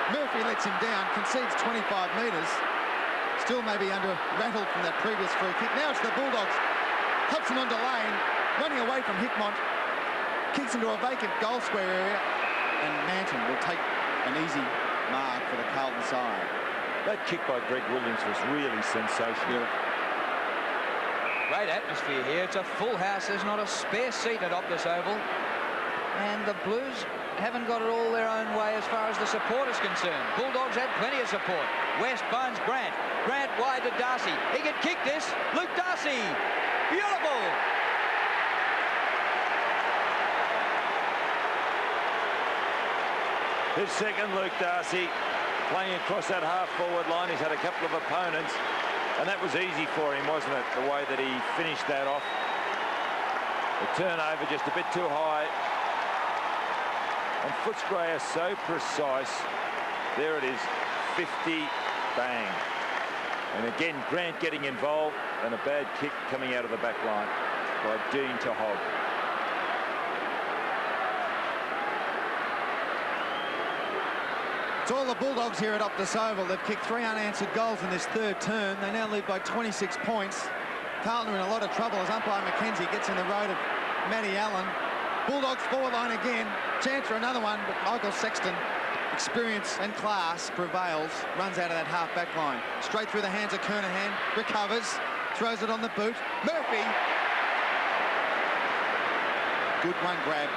Murphy lets him down, concedes 25 metres. Still maybe rattled from that previous free kick. Now it's the Bulldogs. Hudson onto lane, running away from Hickmont. Kicks into a vacant goal square area. And Manton will take an easy mark for the Carlton side. That kick by Greg Williams was really sensational. Great atmosphere here. It's a full house. There's not a spare seat at Optus Oval. And the Blues haven't got it all their own way as far as the support is concerned. Bulldogs had plenty of support. West finds Grant. Grant wide to Darcy. He can kick this. Luke Darcy. Beautiful. His second, Luke Darcy, playing across that half-forward line. He's had a couple of opponents, and that was easy for him, wasn't it? The way that he finished that off. The turnover just a bit too high. And Footscray are so precise. There it is, 50, bang. And again, Grant getting involved, and a bad kick coming out of the back line by Dean to Hogg. It's all the Bulldogs here at Optus Oval. They've kicked 3 unanswered goals in this third term. They now lead by 26 points. Carlton are in a lot of trouble as umpire McKenzie gets in the road of Matty Allen. Bulldogs forward line again. Chance for another one, but Michael Sexton, experience and class prevails, runs out of that half-back line. Straight through the hands of Kernahan, recovers, throws it on the boot. Murphy. Good run grab.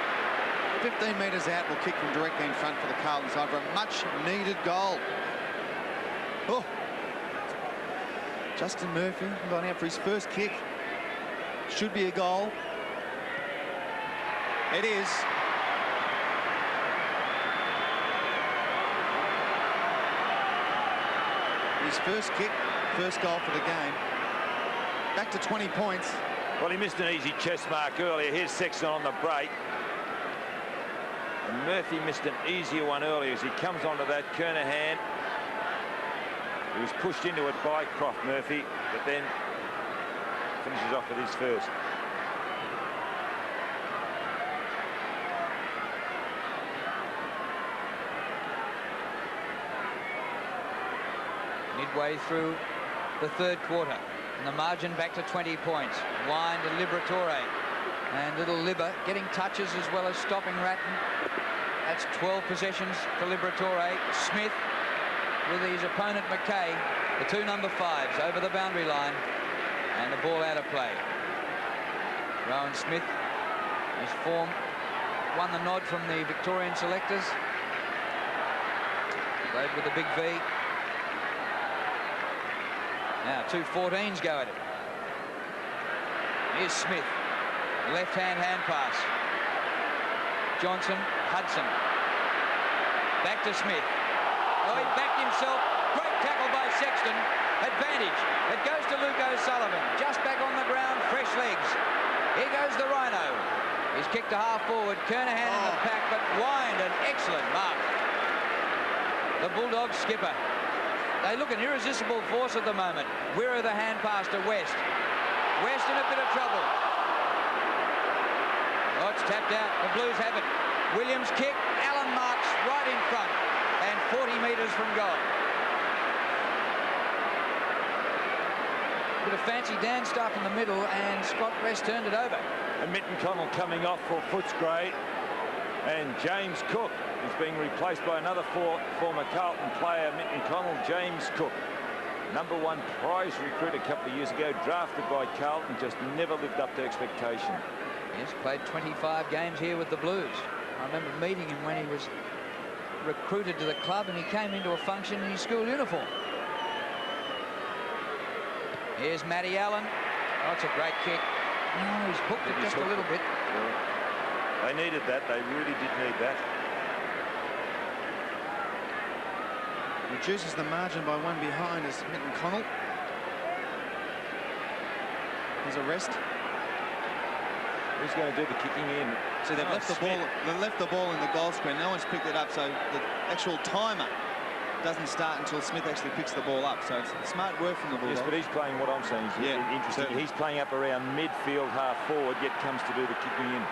15 metres out, will kick from directly in front for the Carlton side for a much-needed goal. Oh. Justin Murphy gone out for his first kick. Should be a goal. It is. His first kick, first goal for the game. Back to 20 points. Well, he missed an easy chest mark earlier. Here's Sexton on the break. And Murphy missed an easier one earlier as he comes onto that. Kernahan. He was pushed into it by Croft Murphy, but then finishes off with his first. Midway through the third quarter, and the margin back to 20 points. Wine to Liberatore, and little Libba getting touches as well as stopping Ratton. That's 12 possessions for Liberatore. Smith with his opponent McKay, the 2 number 5s over the boundary line, and the ball out of play. Rowan Smith, his form, won the nod from the Victorian selectors. Played with the big V. Now 2 14s go at it. Here's Smith. Left-hand hand pass. Johnson, Hudson. Back to Smith. Oh, he backed himself. Great tackle by Sexton. Advantage. It goes to Luke O'Sullivan. Just back on the ground. Fresh legs. Here goes the Rhino. He's kicked to half forward. Kernahan in the pack, but Wind, an excellent mark. The Bulldogs skipper. They look an irresistible force at the moment. We're the hand pass to West. West in a bit of trouble. Oh, it's tapped out. The Blues have it. Williams kick. Allen marks right in front and 40 metres from goal. Bit of fancy Dan stuff in the middle, and Scott West turned it over. And Mitten Connell coming off for Footscray, and James Cook is being replaced by another former Carlton player, Mitten Connell, James Cook. #1 prize recruit a couple of years ago, drafted by Carlton, just never lived up to expectation. He's played 25 games here with the Blues. I remember meeting him when he was recruited to the club, and he came into a function in his school uniform. Here's Matty Allen. Oh, it's a great kick. No, he's hooked it just a little bit. Yeah. They needed that. They really did need that. Reduces the margin by 1 behind as Minton Connell. His arrest. Who's going to do the kicking in? So they've left the ball. They left the ball in the goal square. No one's picked it up. So the actual timer doesn't start until Smith actually picks the ball up. So it's smart work from the Bulldogs. Yes, but he's playing what I'm saying. Is interesting. Certainly. He's playing up around midfield, half forward, yet comes to do the kicking in.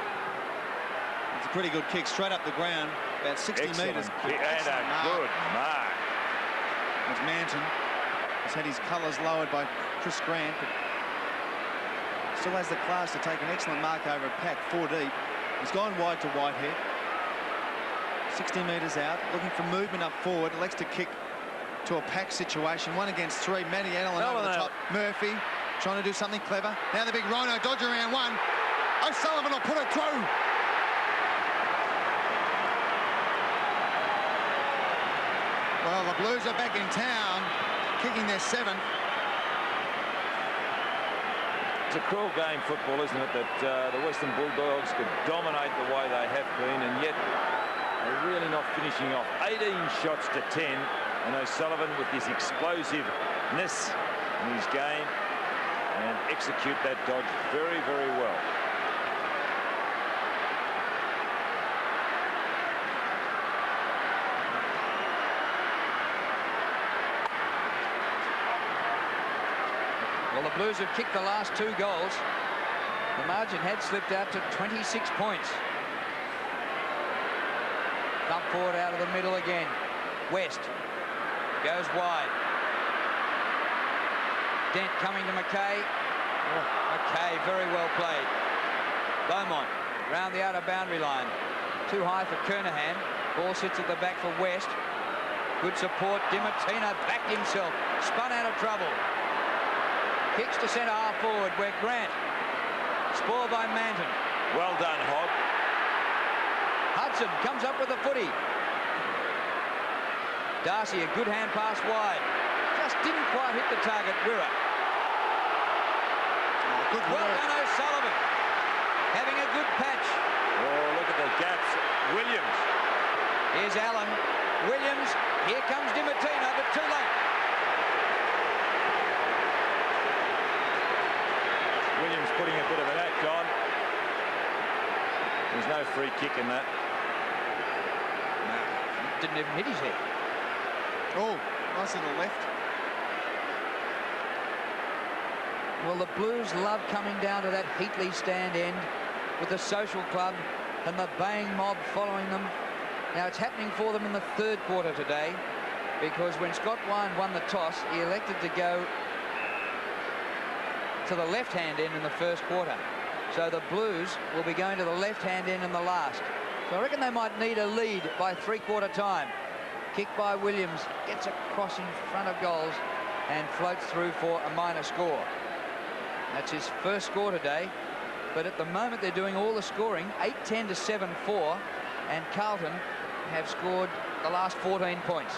It's a pretty good kick, straight up the ground, about 60 metres. And a good mark. As Manton has had his colours lowered by Chris Grant, but still has the class to take an excellent mark over a pack 4 deep. He's gone wide to Whitehead. 60 metres out, looking for movement up forward. Elects to kick to a pack situation. 1 against 3. Matty Allen over the top. Murphy trying to do something clever. Now the big Rhino dodge around 1. O'Sullivan will put it through. Well, the Blues are back in town, kicking their 7th. It's a cruel game, football, isn't it, that the Western Bulldogs could dominate the way they have been, and yet they're really not finishing off. 18 shots to 10, and O'Sullivan with his explosiveness in his game and execute that dodge very, very well. Well, the Blues have kicked the last 2 goals. The margin had slipped out to 26 points. Thump forward out of the middle again. West goes wide. Dent coming to McKay. Oh, McKay, very well played. Beaumont round the outer boundary line. Too high for Kernahan. Ball sits at the back for West. Good support. Dimartino backed himself. Spun out of trouble. Kicks to centre half forward where Grant. Spoiled by Manton. Well done, Hogg. Hudson comes up with the footy. Darcy, a good hand pass wide. Just didn't quite hit the target. Wirra. Well done, O'Sullivan. Having a good patch. Oh, look at the gaps. Williams. Here's Allen. Williams. Here comes Dimartino, but too late. Williams putting a bit of an act on. There's no free kick in that. No, didn't even hit his head. Oh, nice little left. Well, the Blues love coming down to that Heatley stand end with the social club and the baying mob following them. Now, it's happening for them in the 3rd quarter today, because when Scott Wine won the toss, he elected to go to the left-hand end in the 1st quarter. So the Blues will be going to the left-hand end in the last. So I reckon they might need a lead by 3/4 time. Kick by Williams, gets across in front of goals and floats through for a minor score. That's his 1st score today. But at the moment they're doing all the scoring, 8-10 to 7-4, and Carlton have scored the last 14 points.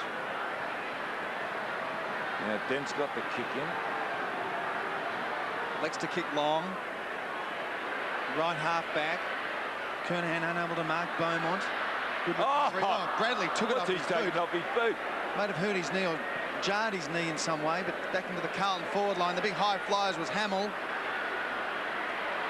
Now Dent's got the kick in. Likes to kick long. Right half back. Kernahan unable to mark Beaumont. Good Bradley took it off his boot. Might have hurt his knee or jarred his knee in some way, but back into the Carlton forward line. The big high flyers was Hamill.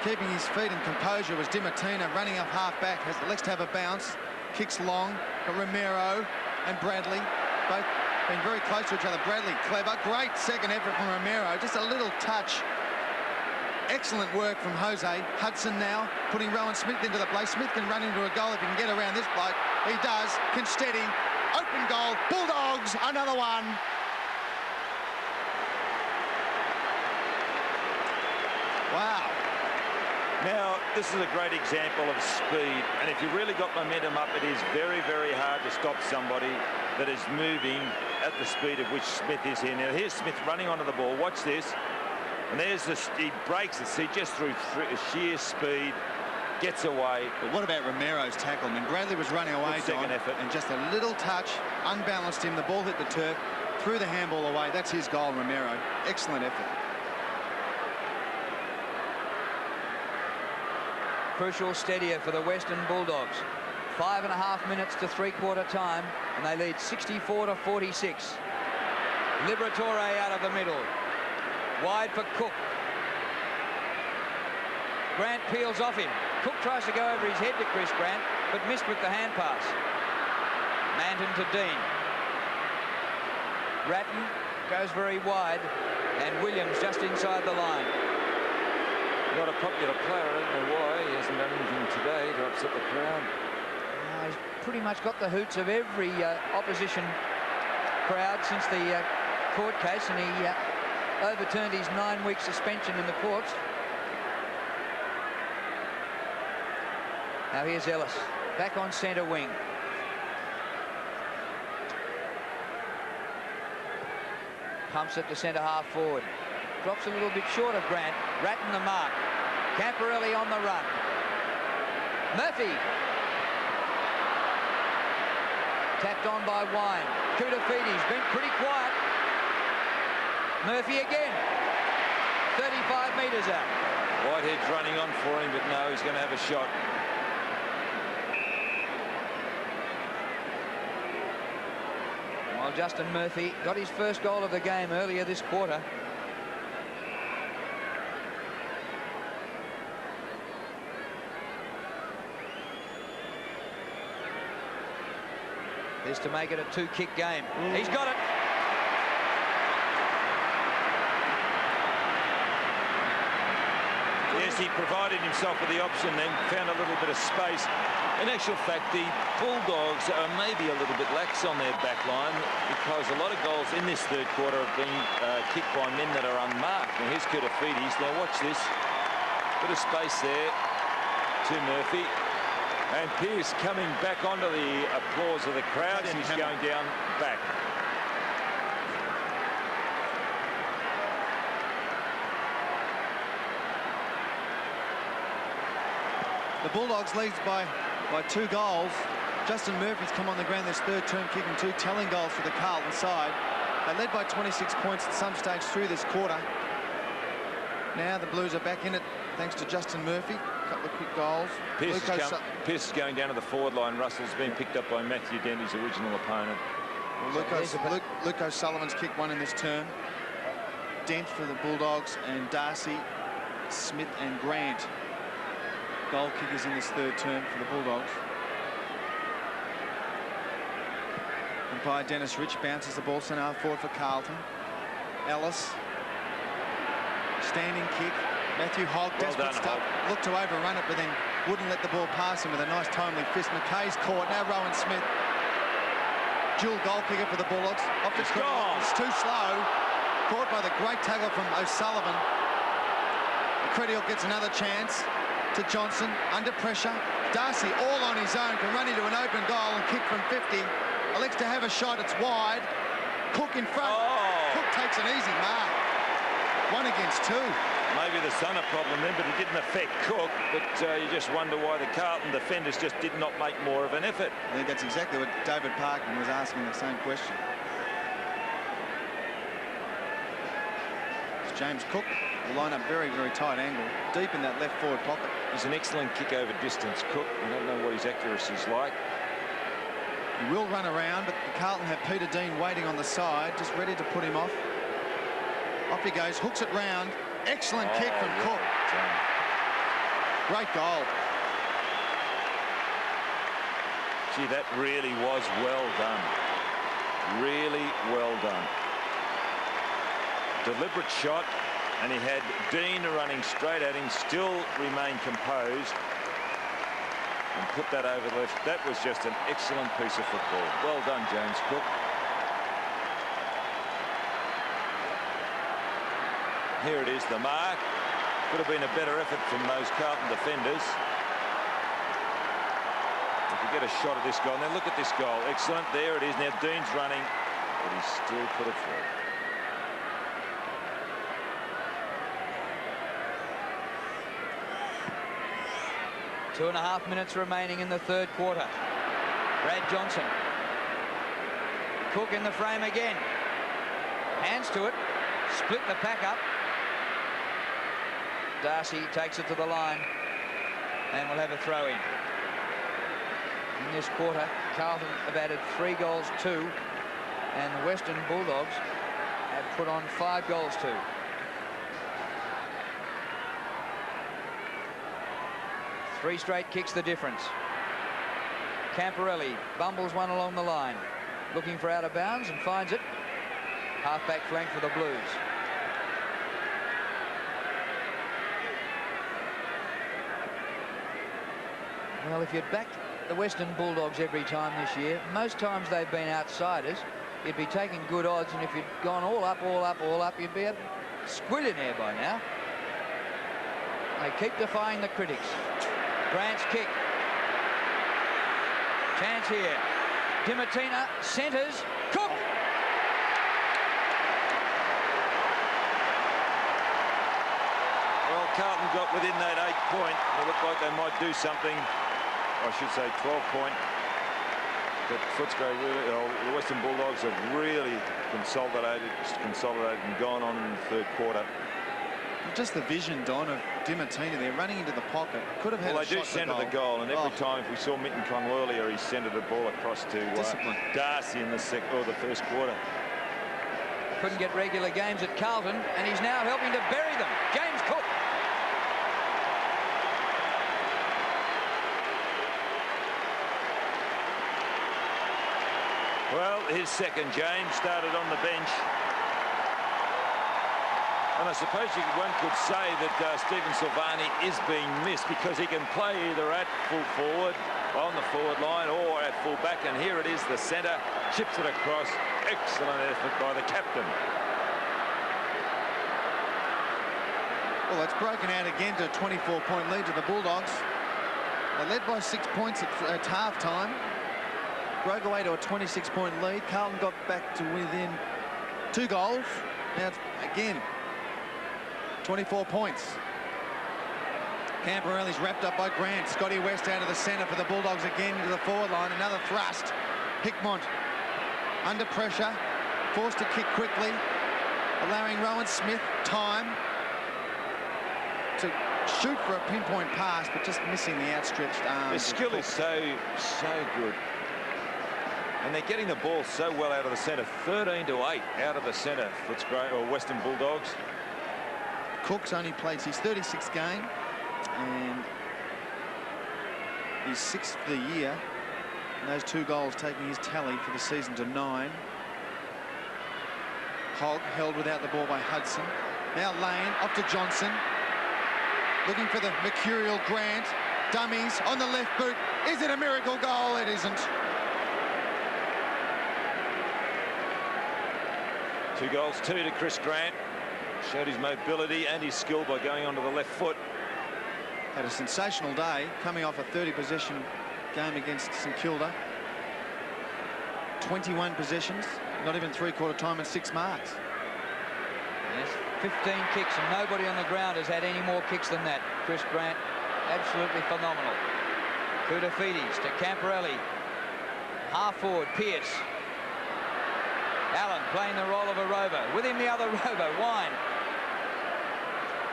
Keeping his feet and composure was Dimartino, running up half back. Likes to have a bounce. Kicks long. Got Romero and Bradley. Both been very close to each other. Bradley, clever. Great second effort from Romero. Just a little touch. Excellent work from Jose. Hudson now putting Rowan Smith into the play. Smith can run into a goal if he can get around this bloke. He does. Can steady. Open goal. Bulldogs, another one. Wow. Now, this is a great example of speed, and if you've really got momentum up, it is very, very hard to stop somebody that is moving at the speed at which Smith is here. Now, here's Smith running onto the ball. Watch this. And there's he breaks it. See, just through sheer speed, gets away. But what about Romero's tackle? I mean, Bradley was running away, second effort, and just a little touch unbalanced him. The ball hit the turf, threw the handball away. That's his goal, Romero. Excellent effort. Crucial steadier for the Western Bulldogs. 5.5 minutes to three-quarter time, and they lead 64-46. Liberatore out of the middle. Wide for Cook. Grant peels off him. Cook tries to go over his head to Chris Grant, but missed with the hand pass. Manton to Dean. Ratton goes very wide, and Williams just inside the line. Not a popular player. I don't know why. He hasn't done anything today to upset the crowd. He's pretty much got the hoots of every opposition crowd since the court case, and he overturned his 9-week suspension in the courts. Now here's Ellis, back on centre wing. Pumps it to centre half forward. Drops a little bit short of Grant. Ratton the mark. Camporelli on the run. Murphy. Tapped on by Wine. Kutafides been pretty quiet. Murphy again. 35 metres out. Whitehead's running on for him, but no, he's going to have a shot. Well, Justin Murphy got his first goal of the game earlier this quarter. Is to make it a 2-kick game. He's got it. Yes, he provided himself with the option, then found a little bit of space. In actual fact, the Bulldogs are maybe a little bit lax on their back line, because a lot of goals in this third quarter have been kicked by men that are unmarked. Now here's Kutafides. Now watch this. Bit of space there to Murphy. And Pearce coming back onto the applause of the crowd, and he's going down back. The Bulldogs leads by 2 goals. Justin Murphy's come on the ground this third term, kicking 2 telling goals for the Carlton side. They led by 26 points at some stage through this quarter. Now the Blues are back in it thanks to Justin Murphy. A couple of quick goals. Pearce is going down to the forward line. Russell's been picked up by Matthew Dent, his original opponent. Well, Luke O'Sullivan's kicked 1 in this term. Dent for the Bulldogs, and Darcy, Smith and Grant, goal kickers in this third term for the Bulldogs. And by Dennis Rich bounces the ball centre half forward for Carlton. Ellis, standing kick. Matthew Hogg, desperate stuff, looked to overrun it, but then wouldn't let the ball pass him with a nice timely fist. McKay's caught. Now Rowan Smith, dual goal kicker for the Bulldogs. Off the corner, it's too slow. Caught by the great tackle from O'Sullivan. Credial gets another chance to Johnson, under pressure. Darcy, all on his own, can run into an open goal and kick from 50. Elects to have a shot, it's wide. Cook in front. Cook takes an easy mark. 1 against 2. Maybe the sun a problem then, but it didn't affect Cook. But you just wonder why the Carlton defenders just did not make more of an effort. I think that's exactly what David Parkin was asking the same question. It's James Cook will line up very, very tight angle, deep in that left forward pocket. He's an excellent kick over distance, Cook. I don't know what his accuracy is like. He will run around, but the Carlton have Peter Dean waiting on the side, just ready to put him off. Off he goes, hooks it round. Excellent kick from Cook. Great goal. Gee, that really was well done. Really well done. Deliberate shot, and he had Dean running straight at him, still remained composed, and put that over the left. That was just an excellent piece of football. Well done, James Cook. Here it is, the mark. Could have been a better effort from those Carlton defenders. If you get a shot of this goal, now look at this goal. Excellent. There it is. Now Dean's running. but he's still put it through. Two and a half minutes remaining in the third quarter. Brad Johnson. Cook in the frame again. Hands to it. Split the pack up. Darcy takes it to the line and will have a throw in. In this quarter, Carlton have added 3 goals too, and the Western Bulldogs have put on 5 goals too. Three straight kicks the difference. Camporelli bumbles one along the line, looking for out of bounds and finds it. Half-back flank for the Blues. Well, if you'd backed the Western Bulldogs every time this year, most times they've been outsiders. You'd be taking good odds, and if you'd gone all up, you'd be a squillionaire by now. They keep defying the critics. Grant's kick. Chance here. Dimatina centres. Cook! Well, Carlton got within that 8 point. It looked like they might do something. I should say 12 point. But Footscray really, the Western Bulldogs have really consolidated and gone on in the third quarter. Just the vision, Don, of Dimatina. They're running into the pocket. Could have had well, a they do shot centre the goal, and every time, if we saw Minton Kong earlier, he centred the ball across to Darcy in the first quarter. Couldn't get regular games at Carlton, and he's now helping to bury them. James Cook. Well, his second, James, started on the bench. And I suppose one could say that Stephen Silvani is being missed because he can play either at full forward, on the forward line, or at full back. And here it is, the centre, chips it across. Excellent effort by the captain. Well, it's broken out again to a 24-point lead to the Bulldogs. They led by 6 points at half-time. Broke away to a 26-point lead. Carlton got back to within 2 goals. Now it's, again, 24 points. Camporelli's wrapped up by Grant. Scotty West out of the centre for the Bulldogs again into the forward line. Another thrust. Hickmont under pressure. Forced to kick quickly. Allowing Rowan Smith time to shoot for a pinpoint pass, but just missing the outstretched arms. Their skill is so good. And they're getting the ball so well out of the centre. 13-8 out of the centre for Western Bulldogs. Cook's only played his 36th game and his 6th for the year. And those 2 goals taking his tally for the season to 9. Hogg held without the ball by Hudson. Now Lane off to Johnson. Looking for the mercurial Grant. Dummies on the left boot. Is it a miracle goal? It isn't. 2 goals, 2 to Chris Grant. Showed his mobility and his skill by going onto the left foot. Had a sensational day, coming off a 30-possession game against St Kilda. 21 possessions, not even three-quarter time, and 6 marks. Yes, 15 kicks, and nobody on the ground has had any more kicks than that. Chris Grant, absolutely phenomenal. Koutafidis to Camporelli. Half forward, Pearce. Allen playing the role of a rover. With him, the other rover, Wine.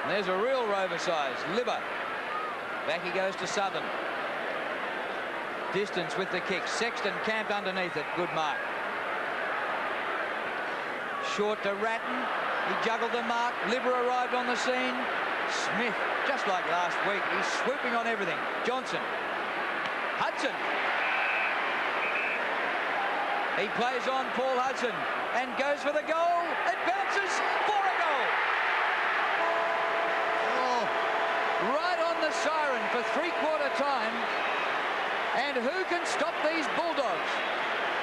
And there's a real rover size, Libber. Back he goes to Southern. Distance with the kick. Sexton camped underneath it. Good mark. Short to Ratton. He juggled the mark. Libber arrived on the scene. Smith, just like last week, he's swooping on everything. Johnson. Hudson. He plays on Paul Hudson and goes for the goal. It bounces for a goal. Oh, right on the siren for three-quarter time. And who can stop these Bulldogs?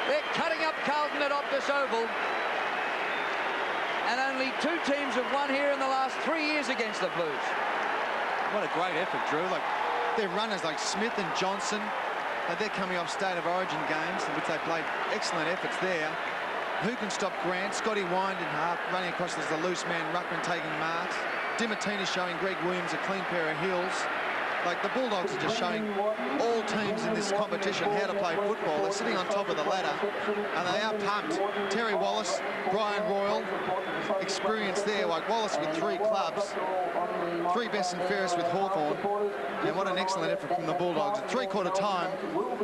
They're cutting up Carlton at Optus Oval. And only 2 teams have won here in the last 3 years against the Blues. What a great effort, Drew. Like, their runners like Smith and Johnson, they're coming off State of Origin games in which they played excellent efforts there. Who can stop Grant? Scotty Wind in half, running across as the loose man, Ruckman taking marks. Dimartini showing Greg Williams a clean pair of heels. Like, the Bulldogs are just showing all teams in this competition how to play football. They're sitting on top of the ladder, and they are pumped. Terry Wallace, Brian Royal, experience there. Like, Wallace with 3 clubs, 3 best and fairest with Hawthorn. And what an excellent effort from the Bulldogs. At three-quarter time,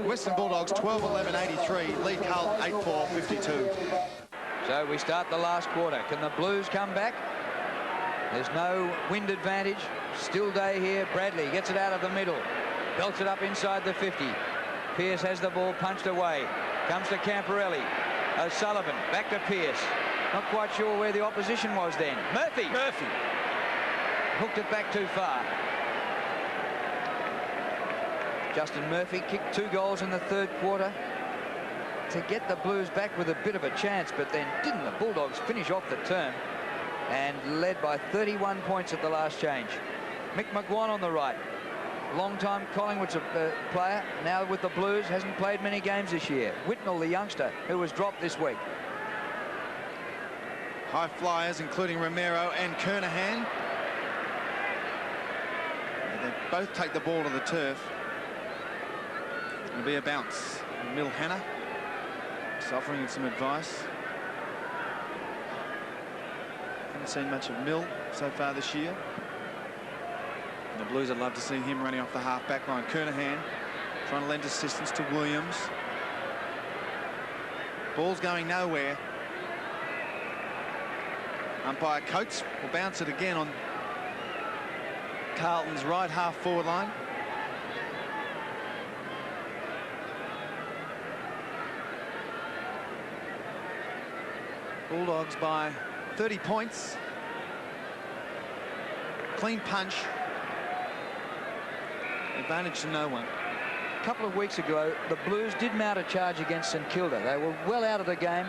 Western Bulldogs 12-11-83, lead Carlton 8-4-52. So we start the last quarter. Can the Blues come back? There's no wind advantage. Still day here. Bradley gets it out of the middle. Belts it up inside the 50. Pearce has the ball punched away. Comes to Camporelli. O'Sullivan back to Pearce. Not quite sure where the opposition was then. Murphy. Hooked it back too far. Justin Murphy kicked 2 goals in the third quarter to get the Blues back with a bit of a chance, but then didn't the Bulldogs finish off the term and led by 31 points at the last change. Mick McGuan on the right. Long-time Collingwood's player, now with the Blues, hasn't played many games this year. Whitnell, the youngster, who was dropped this week. High flyers, including Romero and Kernahan. They both take the ball to the turf. It'll be a bounce. Mill Hannah is offering him some advice. Haven't seen much of Mill so far this year. And the Blues would love to see him running off the half-back line. Kernahan trying to lend assistance to Williams. Ball's going nowhere. Umpire Coates will bounce it again on Carlton's right half-forward line. Bulldogs by 30 points. Clean punch. Advantage to no one. A couple of weeks ago, the Blues did mount a charge against St Kilda. They were well out of the game,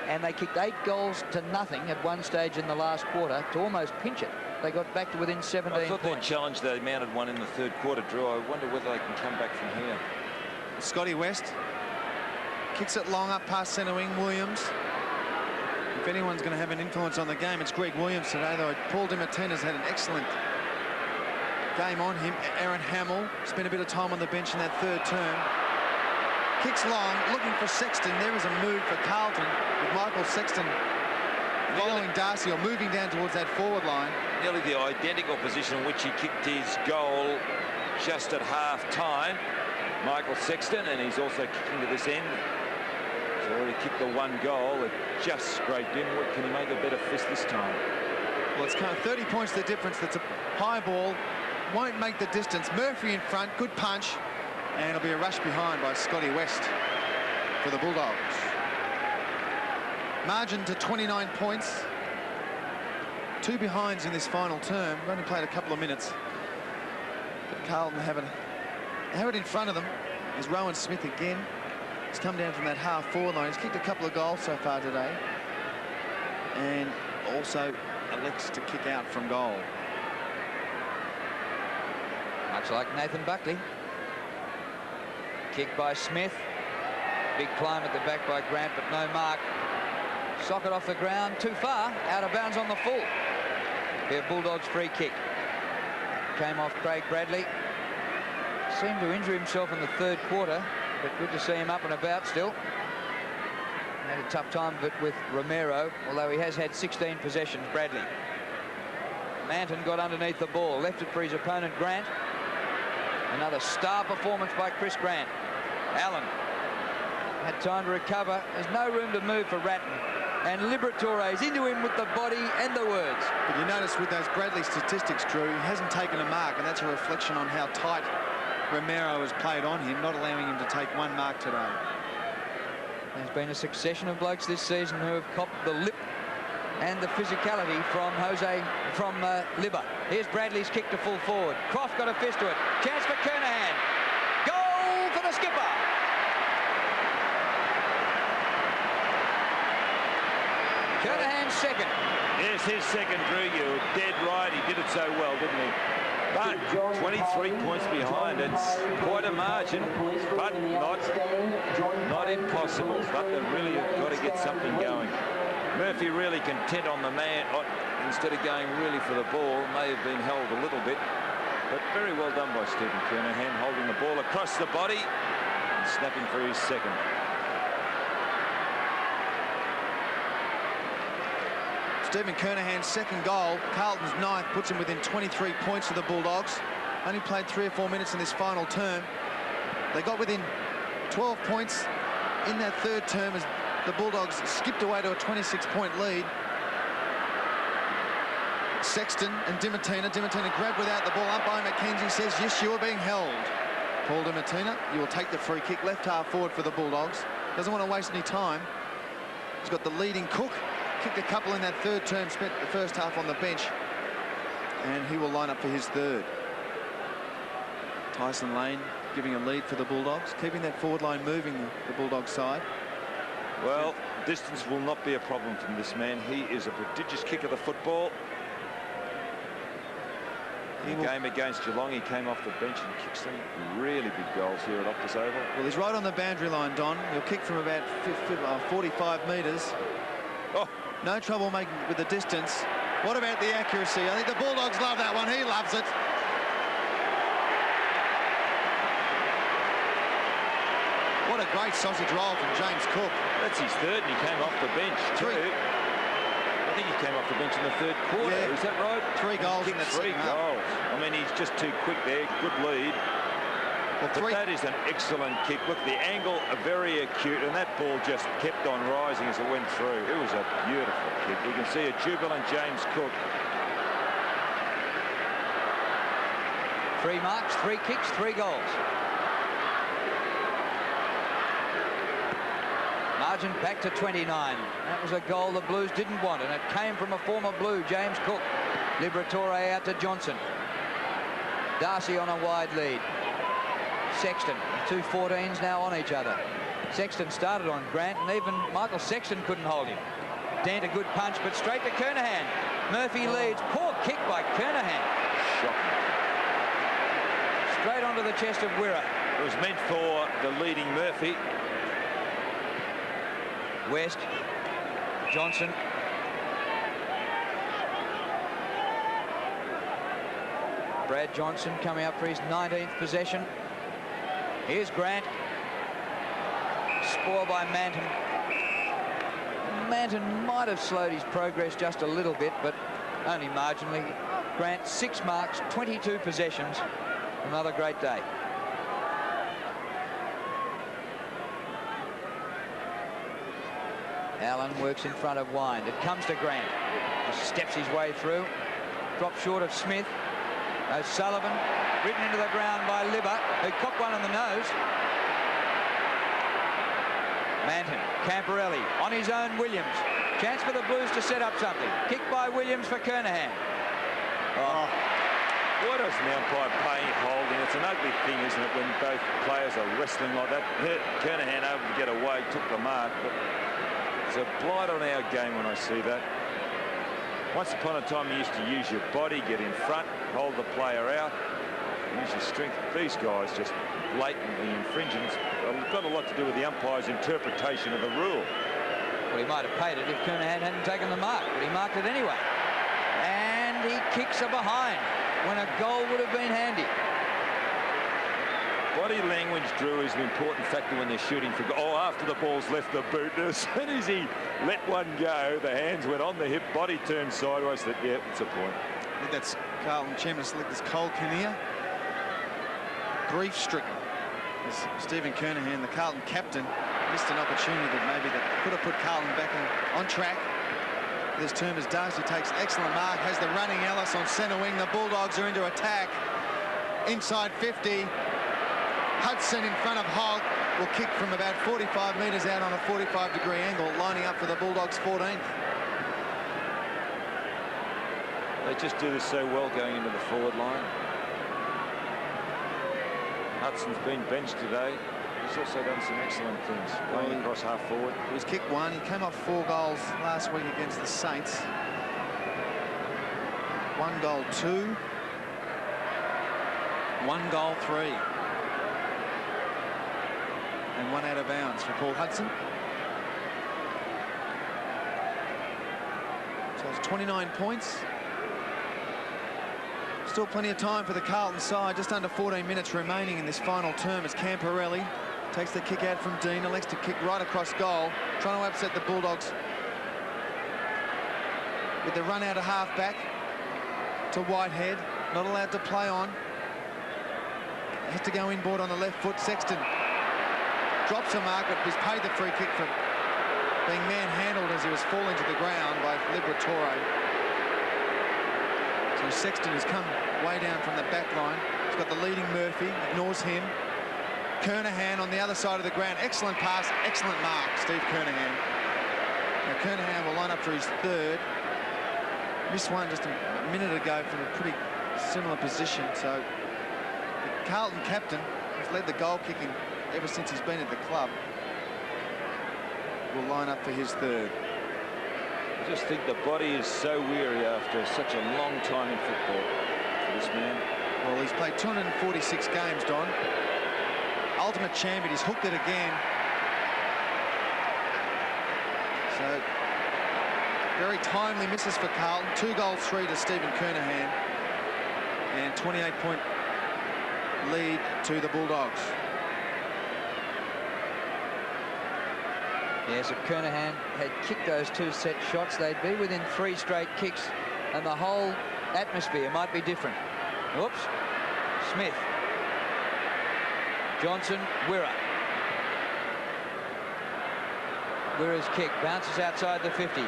and they kicked 8 goals to nothing at one stage in the last quarter to almost pinch it. They got back to within 17 I thought points. they challenged, they mounted one in the third quarter, Drew. I wonder whether they can come back from here. Scotty West kicks it long up past centre wing. Williams. If anyone's going to have an influence on the game, it's Greg Williams today, though. Paul Dimartini's had an excellent game on him. Aaron Hamill spent a bit of time on the bench in that third term. Kicks long, looking for Sexton. There is a move for Carlton with Michael Sexton following Darcy or moving down towards that forward line. Nearly the identical position in which he kicked his goal just at half-time. Michael Sexton, and he's also kicking to this end. He's already kicked the 1 goal. It just scraped in. What can he make a better fist this time? Well, it's kind of 30 points the difference. That's a high ball. Won't make the distance. Murphy in front. Good punch. And it'll be a rush behind by Scotty West for the Bulldogs. Margin to 29 points. 2 behinds in this final term. We've only played a couple of minutes. But Carlton have it in front of them. Is Rowan Smith again. He's come down from that half-forward line. He's kicked a couple of goals so far today. And also elects to kick out from goal. Much like Nathan Buckley. Kick by Smith. Big climb at the back by Grant, but no mark. Socket off the ground, too far. Out of bounds on the full. Be a Bulldogs free kick. Came off Craig Bradley. Seemed to injure himself in the third quarter, but good to see him up and about still. Had a tough time of it with Romero, although he has had 16 possessions, Bradley. Manton got underneath the ball, left it for his opponent, Grant. Another star performance by Chris Grant. Allen had time to recover. There's no room to move for Ratton. And Liberatore's into him with the body and the words. But you notice with those Bradley statistics, Drew, he hasn't taken a mark, and that's a reflection on how tight Romero has played on him, not allowing him to take 1 mark today. There's been a succession of blokes this season who have copped the lip and the physicality from Libba. Here's Bradley's kick to full forward. Croft got a fist to it. Chance for Kernahan. Goal for the skipper. Kernahan's second. Yes, his second, Drew. You're dead right. He did it so well, didn't he? But 23 points behind. It's quite a margin, but not impossible. But they really have got to get something going. Murphy really content on the man instead of going really for the ball. May have been held a little bit, but very well done by Stephen Kernahan, holding the ball across the body and snapping for his second. Stephen Kernahan's second goal, Carlton's ninth, puts him within 23 points of the Bulldogs. Only played 3 or 4 minutes in this final term. They got within 12 points in that third term as the Bulldogs skipped away to a 26-point lead. Sexton and Dimatina. Dimatina grabbed without the ball. Umpire McKenzie says, yes, you are being held. Paul Dimatina, you will take the free kick, left half forward for the Bulldogs. Doesn't want to waste any time. He's got the leading Cook. Kicked a couple in that third term, spent the first half on the bench. And he will line up for his third. Tyson Lane giving a lead for the Bulldogs, keeping that forward line moving, the Bulldogs side. Well, distance will not be a problem from this man. He is a prodigious kicker of the football. In the game against Geelong, he came off the bench and kicked some really big goals here at Optus Oval. Well, he's right on the boundary line, Don. He'll kick from about 45 metres. Oh. No trouble making with the distance. What about the accuracy? I think the Bulldogs love that one. He loves it. What a great sausage roll from James Cook. That's his third, and he came off the bench. Three. I think he came off the bench in the third quarter. Yeah. Is that right? 3 goals in that Three second half. goals. I mean, he's just too quick there. Good lead. Well, But that is an excellent kick. Look, the angle very acute, and that ball just kept on rising as it went through. It was a beautiful kick. You can see a jubilant James Cook. 3 marks, 3 kicks, 3 goals. Margin back to 29. That was a goal the Blues didn't want, and it came from a former Blue, James Cook. Liberatore out to Johnson. Darcy on a wide lead. Sexton, 2 14s now on each other. Sexton started on Grant, and even Michael Sexton couldn't hold him. Dent a good punch, but straight to Kernahan. Murphy leads. Poor kick by Kernahan. Shocking. Straight onto the chest of Wirra. It was meant for the leading Murphy. West. Johnson. Brad Johnson coming up for his 19th possession. Here's Grant. Spoiled by Manton. Manton might have slowed his progress just a little bit, but only marginally. Grant, 6 marks, 22 possessions. Another great day. Allen works in front of Wind. It comes to Grant. Just steps his way through. Drops short of Smith. O'Sullivan ridden into the ground by Libber, who copped one on the nose. Manton, Camporelli, on his own Williams. Chance for the Blues to set up something. Kick by Williams for Kernahan. Oh. Why doesn't the umpire pay holding? It's an ugly thing, isn't it, when both players are wrestling like that. Kernahan able to get away, took the mark, but it's a blight on our game when I see that. Once upon a time, you used to use your body, get in front, hold the player out, use your strength. These guys just blatantly infringing. It's got a lot to do with the umpire's interpretation of the rule. Well, he might have paid it if Kernahan hadn't taken the mark, but he marked it anyway. And he kicks a behind when a goal would have been handy. Body language, Drew, is an important factor when they're shooting for goal. Oh, after the ball's left the boot, as soon as he let one go, the hands went on the hip, body turned sideways. That, yeah, it's a point. I think that's Carlton chairman select as Cole Kinnear. Grief-stricken. As Stephen Kernahan, the Carlton captain, missed an opportunity that could have put Carlton back on track. This term as Darcy takes excellent mark, has the running Ellis on centre wing. The Bulldogs are into attack. Inside 50. Hudson in front of Hogg will kick from about 45 metres out on a 45-degree angle, lining up for the Bulldogs' 14th. They just do this so well going into the forward line. Hudson's been benched today. He's also done some excellent things, playing across half forward. It was kick 1. He came off 4 goals last week against the Saints. 1 goal 2. 1 goal 3. And 1 out of bounds for Paul Hudson. So it's 29 points. Still plenty of time for the Carlton side. Just under 14 minutes remaining in this final term as Camporelli takes the kick out from Dean. Elects to kick right across goal, trying to upset the Bulldogs with the run out of half-back to Whitehead. Not allowed to play on. Has to go inboard on the left foot. Sexton drops a mark, but he's paid the free kick for being manhandled as he was falling to the ground by Liberatore. So Sexton has come way down from the back line. He's got the leading Murphy, ignores him. Kernahan on the other side of the ground. Excellent pass, excellent mark, Steve Kernahan. Now Kernahan will line up for his third. Missed one just a minute ago from a pretty similar position. So the Carlton captain has led the goal kicking ever since he's been at the club. Will line up for his third. I just think the body is so weary after such a long time in football for this man. Well, he's played 246 games, Don. Ultimate champion, he's hooked it again. So, very timely misses for Carlton. 2 goals, 3 to Stephen Kernahan. And 28-point lead to the Bulldogs. Yes, if Kernahan had kicked those 2 set shots, they'd be within 3 straight kicks, and the whole atmosphere might be different. Oops. Smith. Johnson, Wirra. Wirra's kick bounces outside the 50.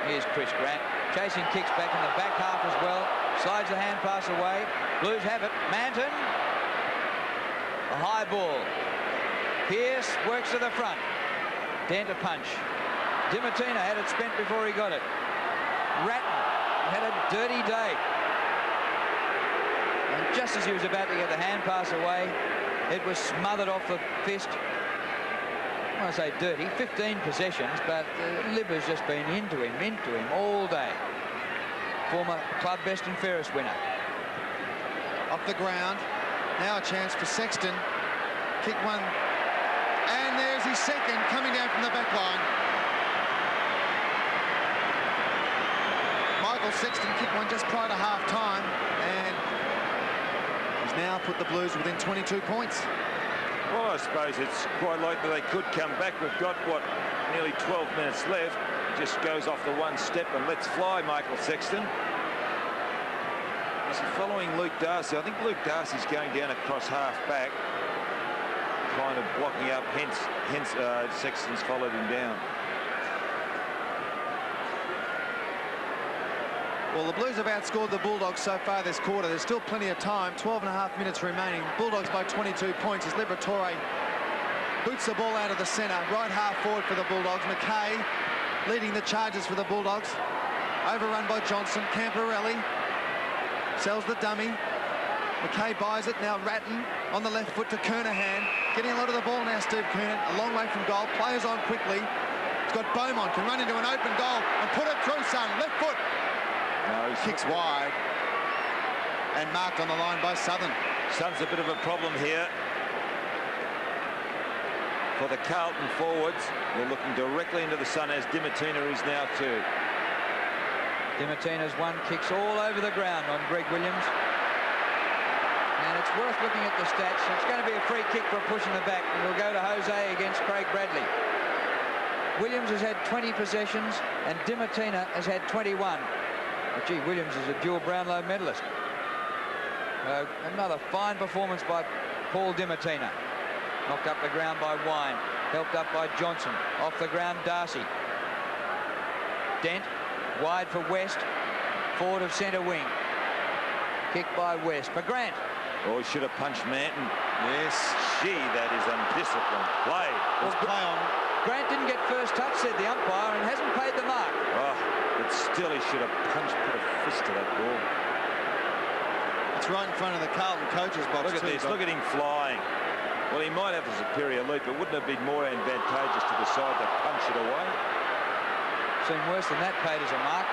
Here's Chris Grant. Chasing kicks back in the back half as well. Slides the hand pass away. Blues have it. Manton. A high ball. Pierce works to the front. Dent a punch. Dimatina had it spent before he got it. Ratton had a dirty day. And just as he was about to get the hand pass away, it was smothered off the fist. I want to say dirty, 15 possessions, but Libba's just been into him all day. Former club best and fairest winner. Off the ground. Now a chance for Sexton. Kick one. And there's his second coming down from the back line. Michael Sexton kicked one just prior to half-time, and he's now put the Blues within 22 points. Well, I suppose it's quite likely they could come back. We've got, what, nearly 12 minutes left. Just goes off the one step and lets fly, Michael Sexton. Is he following Luke Darcy? I think Luke Darcy's going down across half-back, kind of blocking up, hence Sexton's followed him down. Well, the Blues have outscored the Bulldogs so far this quarter. There's still plenty of time. 12.5 minutes remaining. Bulldogs by 22 points as Liberatore boots the ball out of the centre. Right half forward for the Bulldogs. McKay leading the charges for the Bulldogs. Overrun by Johnson. Camporelli sells the dummy. McKay buys it. Now Ratton on the left foot to Kernahan. Getting a lot of the ball now, Steve Kernahan. A long way from goal. Players on quickly. He's got Beaumont. Can run into an open goal and put it through, son. Left foot. No, kicks wide and marked on the line by Southern. Sun's a bit of a problem here for the Carlton forwards. They're looking directly into the sun, as Dimatina is now too. Dimatina's one kicks all over the ground on Greg Williams. And it's worth looking at the stats. It's going to be a free kick for a push in the back, and it'll go to Jose against Craig Bradley. Williams has had 20 possessions and Dimatina has had 21. But gee, Williams is a dual Brownlow medalist. Another fine performance by Paul Dimatina. Knocked up the ground by Wine. Helped up by Johnson. Off the ground, Darcy. Dent. Wide for West. Forward of centre wing. Kick by West. For Grant. Oh, he should have punched Manton. Yes. Gee, that is undisciplined play. Well, play on. Grant didn't get first touch, said the umpire, and hasn't paid the mark. Oh, but still he should have punched, put a fist to that ball. It's right in front of the Carlton coach's box. Look at this, look at him flying. Well, he might have a superior leap, but wouldn't it have been more advantageous to decide to punch it away? Seen worse than that paid as a mark.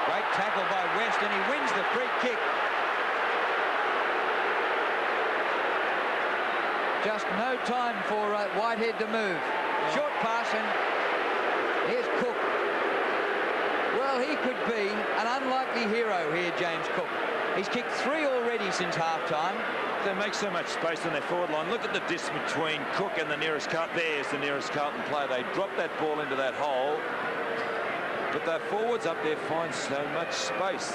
Great tackle by West, and he wins the free kick. Just no time for Whitehead to move. Short pass, and here's Cook. Well, he could be an unlikely hero here, James Cook. He's kicked 3 already since half-time. They make so much space on their forward line. Look at the distance between Cook and the nearest Carlton. There's the nearest Carlton player. They drop that ball into that hole. But their forwards up there find so much space.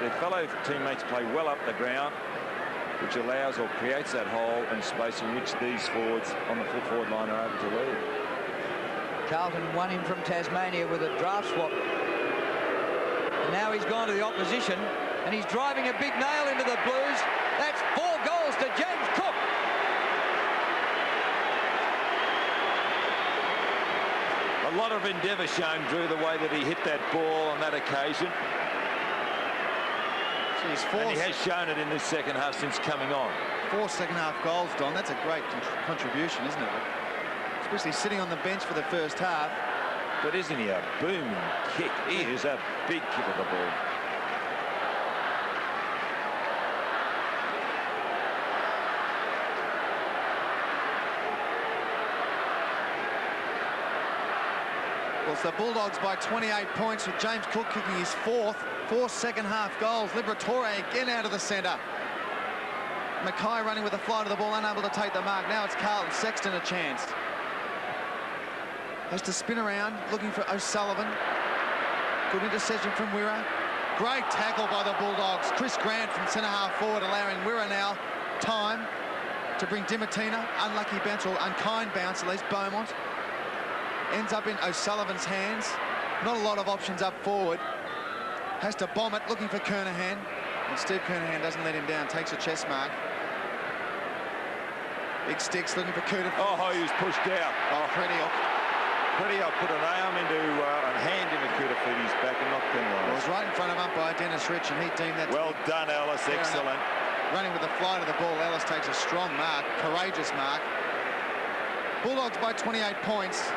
Their fellow teammates play well up the ground, which allows or creates that hole and space in which these forwards on the full forward line are able to lead. Carlton won him from Tasmania with a draft swap. And now he's gone to the opposition, and he's driving a big nail into the Blues. That's 4 goals to James Cook. A lot of endeavour shown, Drew, the way that he hit that ball on that occasion. And he has shown it in this second half since coming on. 4 second-half goals, Don. That's a great contribution, isn't it? Especially sitting on the bench for the first half. But isn't he a booming kick? He is a big kick of the ball. Well, it's the Bulldogs by 28 points with James Cook kicking his 4th. 4 second-half goals. Liberatore again out of the centre. Mackay running with a fly to the ball, unable to take the mark. Now it's Carlton. Sexton a chance. Has to spin around, looking for O'Sullivan. Good interception from Wirra. Great tackle by the Bulldogs. Chris Grant from centre-half forward, allowing Wirra now time to bring Dimatina. Unlucky bounce, or unkind bounce, at least Beaumont. Ends up in O'Sullivan's hands. Not a lot of options up forward. Has to bomb it, looking for Kernahan. And Steve Kernahan doesn't let him down, takes a chest mark. Big sticks looking for Kuta. Oh, he was pushed out. Oh, Pretty put an arm into, a hand into Kutafuti's back and not penalised. It was right in front of umpire Dennis Rich, and he deemed that. Well done, Ellis. Excellent. Running with the fly to the ball, Ellis takes a strong mark, courageous mark. Bulldogs by 28 points.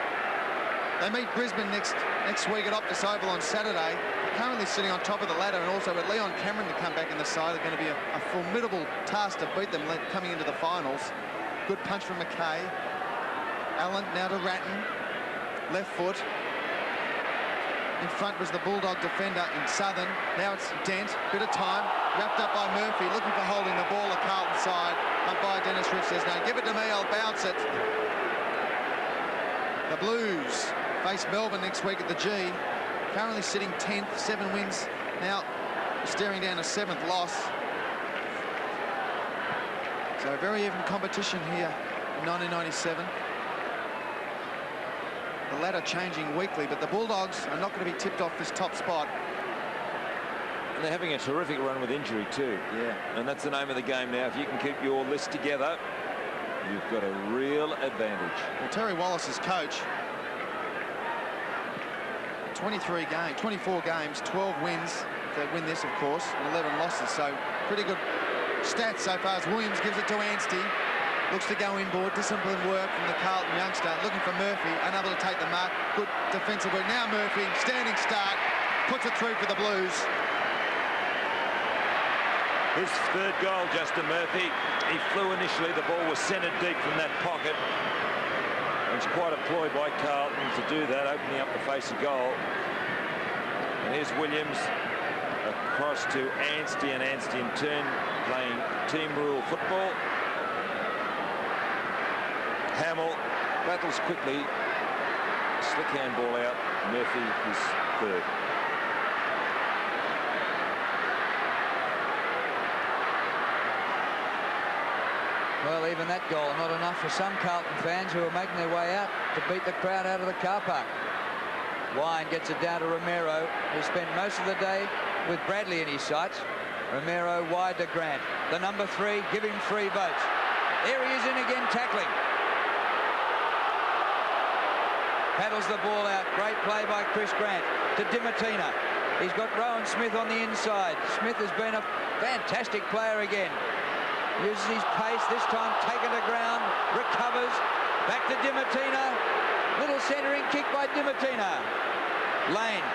They meet Brisbane next week at Optus Oval on Saturday. Currently sitting on top of the ladder, and also with Leon Cameron to come back in the side, they're going to be a formidable task to beat them coming into the finals. Good punch from Mackay. Allen now to Ratton. Left foot. In front was the Bulldog defender in Southern. Now it's Dent. Bit of time. Wrapped up by Murphy. Looking for holding the ball, the Carlton side. Umpire Dennis Rich says, no, give it to me, I'll bounce it. The Blues face Melbourne next week at the G. Currently sitting 10th, 7 wins. Now staring down a 7th loss. So very even competition here in 1997. The ladder changing weekly, but the Bulldogs are not going to be tipped off this top spot. And they're having a terrific run with injury too. Yeah. And that's the name of the game now. If you can keep your list together, you've got a real advantage. Well, Terry Wallace's coach, 24 games, 12 wins. They win this, of course, and 11 losses. So pretty good stats so far as Williams gives it to Anstey. Looks to go inboard. Disciplined work from the Carlton youngster. Looking for Murphy. Unable to take the mark. Good defensive work. Now Murphy, standing start. Puts it through for the Blues. His 3rd goal, Justin Murphy. He flew initially. The ball was centred deep from that pocket. And it's quite a ploy by Carlton to do that, opening up the face of goal. And here's Williams across to Anstey, and Anstey in turn playing team rule football. Hamill battles quickly. Slick handball out. Murphy is 3rd. Well, even that goal not enough for some Carlton fans who are making their way out to beat the crowd out of the car park. Wine gets it down to Romero, who spent most of the day with Bradley in his sights. Romero wide to Grant. The number 3, give him 3 votes. There he is in again, tackling. Paddles the ball out. Great play by Chris Grant to Dimatina. He's got Rowan Smith on the inside. Smith has been a fantastic player again. Uses his pace, this time taken to ground, recovers, back to Dimatina. Little centering kick by Dimatina. Lane.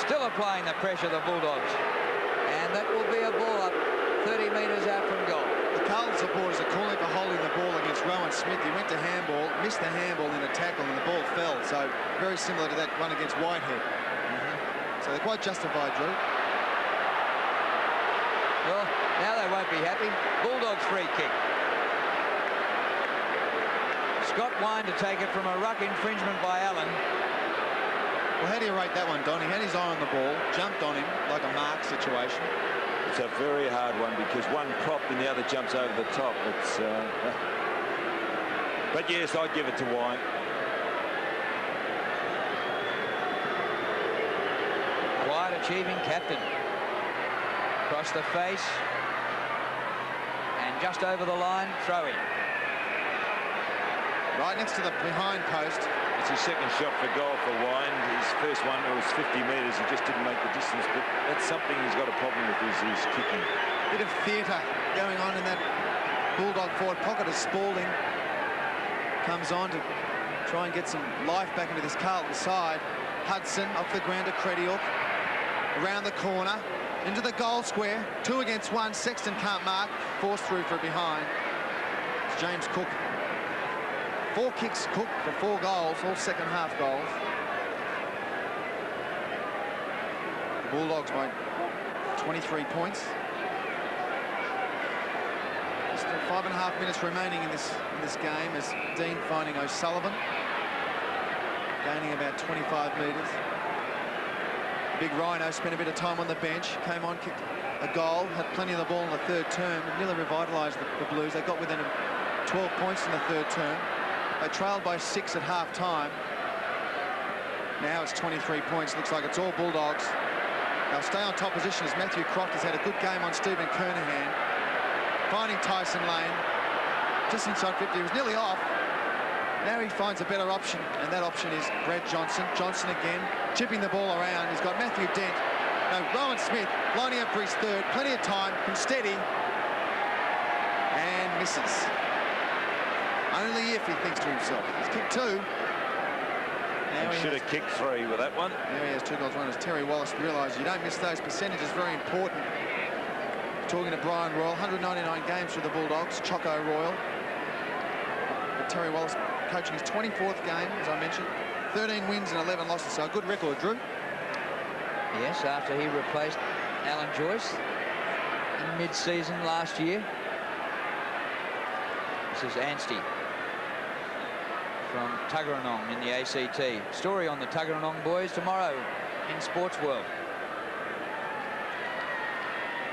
Still applying the pressure, the Bulldogs. And that will be a ball up 30 metres out from goal. the Carlton supporters are calling for holding the ball against Rowan Smith. He went to handball, missed the handball in a tackle, and the ball fell. So very similar to that one against Whitehead. So they're quite justified, Drew. Well, now they won't be happy. Bulldogs free kick. Scott Wine to take it from a ruck infringement by Allen. Well, how do you rate that one, Don? He had his eye on the ball, jumped on him like a mark situation. It's a very hard one because one prop and the other jumps over the top. It's, but yes, I'd give it to Wine. Wide achieving captain. Across the face. And just over the line, throw in. Right next to the behind post. It's his second shot for goal for Wine. His first one was 50 metres. He just didn't make the distance, but that's something he's got a problem with is his kicking. Bit of theatre going on in that Bulldog forward pocket as Spalding comes on to try and get some life back into this Carlton side. Hudson off the ground to Crediok. Around the corner, into the goal square. 2 against 1. Sexton can't mark. Forced through for behind. It's James Cook. 4 kicks, Cook, for 4 goals, all second half goals. The Bulldogs by 23 points. Still 5.5 minutes remaining in this game as Dean finding O'Sullivan. Gaining about 25 metres. Big Rhino spent a bit of time on the bench, came on, kicked a goal, had plenty of the ball in the third term, and nearly revitalised the Blues. They got within 12 points in the third term. They trailed by 6 at half-time. Now it's 23 points. Looks like it's all Bulldogs. They'll stay on top position as Matthew Croft has had a good game on Stephen Kernahan. Finding Tyson Lane just inside 50. He was nearly off. Now he finds a better option, and that option is Brad Johnson. Johnson again, chipping the ball around. He's got Matthew Dent. No, Rowan Smith lining up for his third. Plenty of time, can steady, and misses. Only if he thinks to himself. He's kicked 2. Now he should have kicked 3 with that one. Now he has 2 goals, 1 as Terry Wallace realised you don't miss those percentages, very important. Talking to Brian Royal, 199 games for the Bulldogs, Choco Royal. But Terry Wallace coaching his 24th game, as I mentioned. 13 wins and 11 losses, so a good record, Drew. Yes, after he replaced Alan Joyce in mid-season last year. This is Anstey from Tuggeranong in the ACT. Story on the Tuggeranong boys tomorrow in Sports World.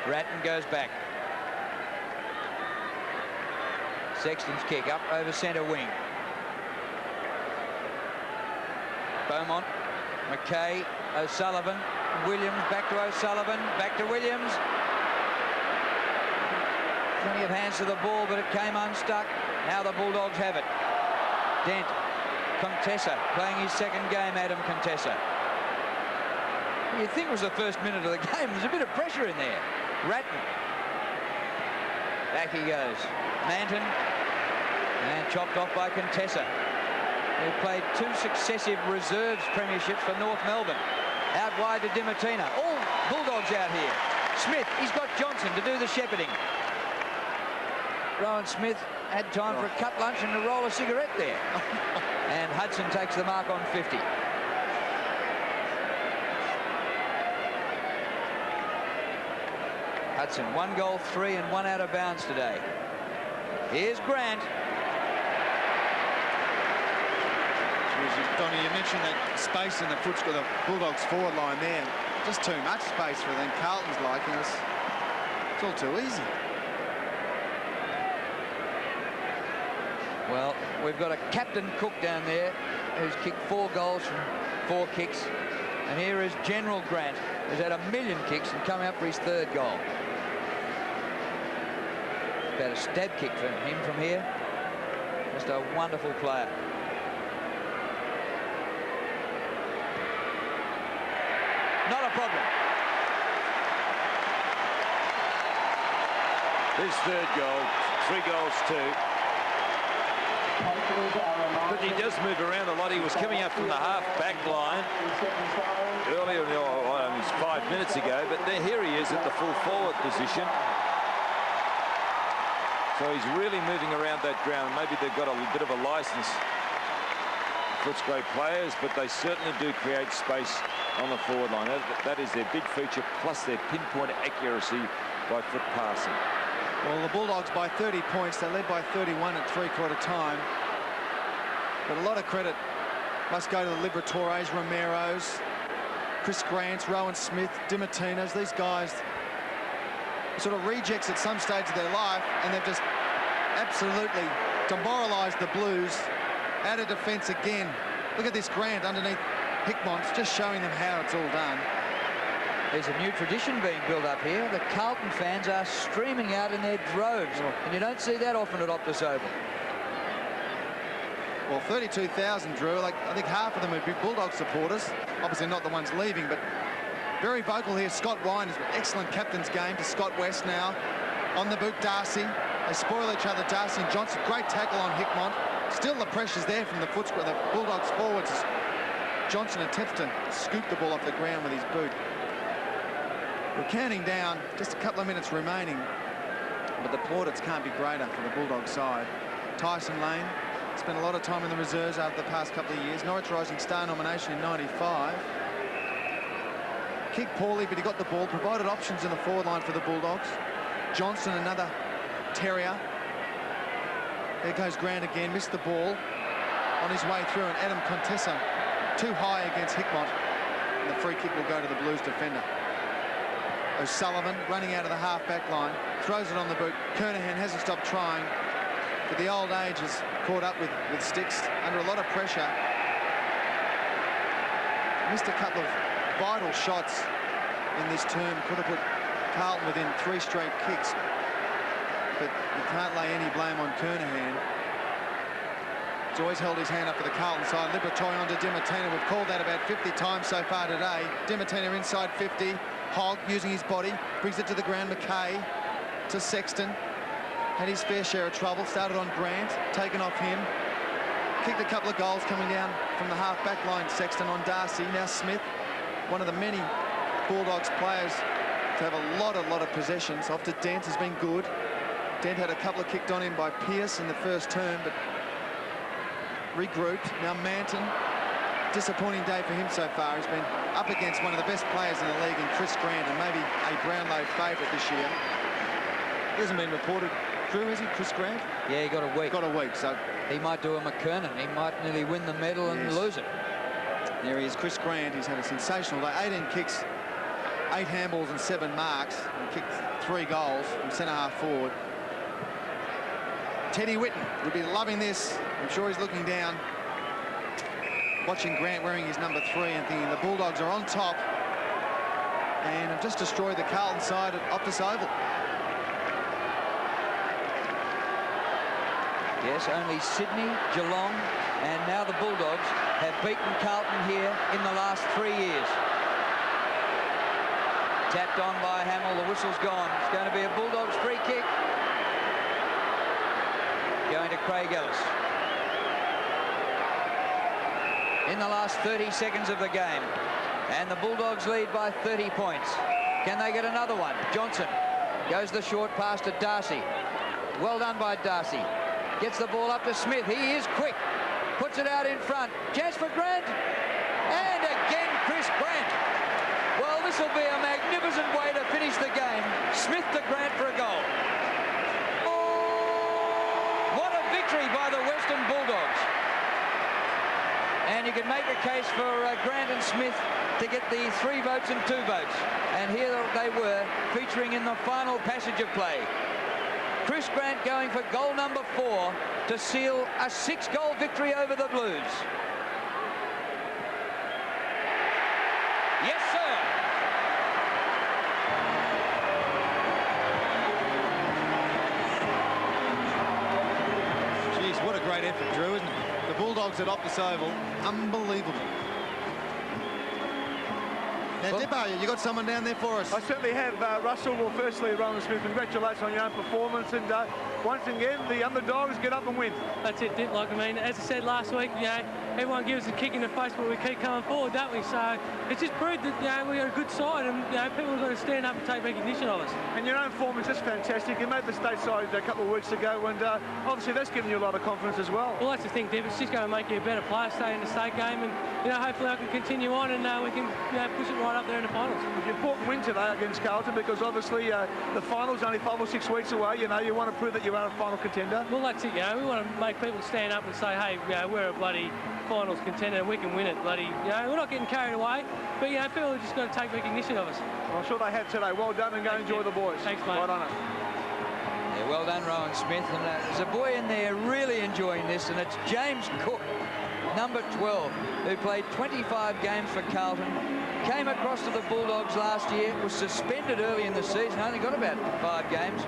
Ratton goes back. Sexton's kick up over centre wing. Beaumont, McKay, O'Sullivan, Williams, back to O'Sullivan, back to Williams. Plenty of hands to the ball, but it came unstuck. Now the Bulldogs have it. Dent, Contessa, playing his second game, Adam Contessa. You'd think it was the first minute of the game. There's a bit of pressure in there. Ratton. Back he goes. Manton. And chopped off by Contessa, who played 2 successive reserves premierships for North Melbourne. Out wide to Dimatina. All Bulldogs out here. Smith, he's got Johnson to do the shepherding. Rowan Smith had time for a cut lunch and to roll a cigarette there. And Hudson takes the mark on 50. Hudson, 1 goal, 3 and 1 out of bounds today. Here's Grant. Donnie, you mentioned that space in the Bulldogs forward line there. Just too much space for them. Carlton's liking us. It's all too easy. Well, we've got a Captain Cook down there who's kicked 4 goals from 4 kicks. And here is General Grant, who's had 1,000,000 kicks and coming up for his 3rd goal. About a stab kick for him from here. Just a wonderful player. Not a problem. His 3rd goal, 3 goals, 2. But he does move around a lot. He was coming up from the half-back line earlier, it was 5 minutes ago, but here he is at the full forward position. So he's really moving around that ground. Maybe they've got a bit of a license, Footscray players, but they certainly do create space on the forward line. That is their big feature, plus their pinpoint accuracy by foot passing. Well, the Bulldogs by 30 points. They led by 31 at three-quarter time. But a lot of credit must go to the Liberatores, Romeros, Chris Grants, Rowan Smith, Dimatinos. These guys sort of rejects at some stage of their life, and they've just absolutely demoralised the Blues out of defence again. Look at this Grant underneath Hickmont, just showing them how it's all done. There's a new tradition being built up here. The Carlton fans are streaming out in their droves, and you don't see that often at Optus Oval. Well, 32,000, Drew. Like, I think half of them would be Bulldog supporters. Obviously not the ones leaving, but very vocal here. Scott Wine has an excellent captain's game to Scott West now. On the boot, Darcy. They spoil each other, Darcy and Johnson. Great tackle on Hickmont. Still the pressure's there from the Bulldogs forwards. Johnson attempts to scoop the ball off the ground with his boot. We're counting down, just a couple of minutes remaining, but the plaudits can't be greater for the Bulldog side. Tyson Lane spent a lot of time in the reserves over the past couple of years. Norwich Rising Star nomination in '95. Kicked poorly, but he got the ball, provided options in the forward line for the Bulldogs. Johnson, another Terrier. There goes Grant again, missed the ball on his way through, and Adam Contessa too high against Hickmont. And the free kick will go to the Blues defender. O'Sullivan running out of the half-back line, throws it on the boot. Kernahan hasn't stopped trying, but the old age has caught up with Sticks under a lot of pressure. Missed a couple of vital shots in this term. Could have put Carlton within 3 straight kicks, but you can't lay any blame on Kernahan. He's always held his hand up for the Carlton side. Liberatore onto Dimatina. We've called that about 50 times so far today. Dimatina inside 50. Hogg using his body, brings it to the ground. McKay to Sexton. Had his fair share of trouble. Started on Grant, taken off him. Kicked a couple of goals coming down from the half-back line. Sexton on Darcy. Now Smith, one of the many Bulldogs players to have a lot of possessions. Off to Dent has been good. Dent had a couple of kicked on him by Pearce in the first term, but regrouped. Now Manton. Disappointing day for him so far. He's been up against one of the best players in the league in Chris Grant, and maybe a Brownlow favourite this year. He hasn't been reported through, has he, Chris Grant? Yeah, he got a week. Got a week, so he might do a McKernan. He might nearly win the medal and lose it. There he is, Chris Grant. He's had a sensational day. 18 kicks, 8 handballs and 7 marks. He kicked 3 goals from centre-half forward. Teddy Whitten would be loving this. I'm sure he's looking down, watching Grant wearing his number 3 and thinking the Bulldogs are on top and have just destroyed the Carlton side at Optus Oval. Yes, only Sydney, Geelong, and now the Bulldogs have beaten Carlton here in the last 3 years. Tapped on by Hamill, the whistle's gone. It's going to be a Bulldogs free kick. Going to Craig Ellis. In the last 30 seconds of the game, and the Bulldogs lead by 30 points. Can they get another one? Johnson goes the short pass to Darcy. Well done by Darcy. Gets the ball up to Smith. He is quick. Puts it out in front. Chance for Grant. And again, Chris Grant. Well, this will be a magnificent way to finish the game. Smith to Grant for a goal. What a victory by the Western Bulldogs. And you can make a case for Grant and Smith to get the 3 votes and 2 votes. And here they were, featuring in the final passage of play. Chris Grant going for goal number 4 to seal a 6-goal victory over the Blues. Yes, sir. Jeez, what a great effort, Drew, isn't it? The Bulldogs at Optus Oval, unbelievable. Now, Dippo, you got someone down there for us? I certainly have, Russell. Well, firstly, Rowan Smith, congratulations on your own performance, and once again, the underdogs get up and win. That's it, Dick. Like, I mean, as I said last week, you know, everyone gives us a kick in the face, but we keep coming forward, don't we? So it's just proved that, you know, we're a good side, and, you know, people have got to stand up and take recognition of us. And your own form is just fantastic. You made the state side a couple of weeks ago, and obviously that's given you a lot of confidence as well. Well, that's the thing, Dick. It's just going to make you a better player, stay in the state game, and, you know, hopefully I can continue on, and we can, you know, push it right up there in the finals. It's an important win today against Carlton, because obviously the final's only 5 or 6 weeks away. You know, you want to prove that you are a final contender. Well, that's it. You know, we want to make people stand up and say, hey, you know, we're a bloody finals contender and we can win it. Bloody, you know, we're not getting carried away, but, you know, people have just got to take recognition of us. Well, I'm sure they have today. Well done, and go enjoy the boys. Thanks, mate. Well done. Yeah, well done, Rowan Smith. And there's a boy in there really enjoying this, and it's James Cook, number 12, who played 25 games for Carlton, came across to the Bulldogs last year, was suspended early in the season, only got about 5 games.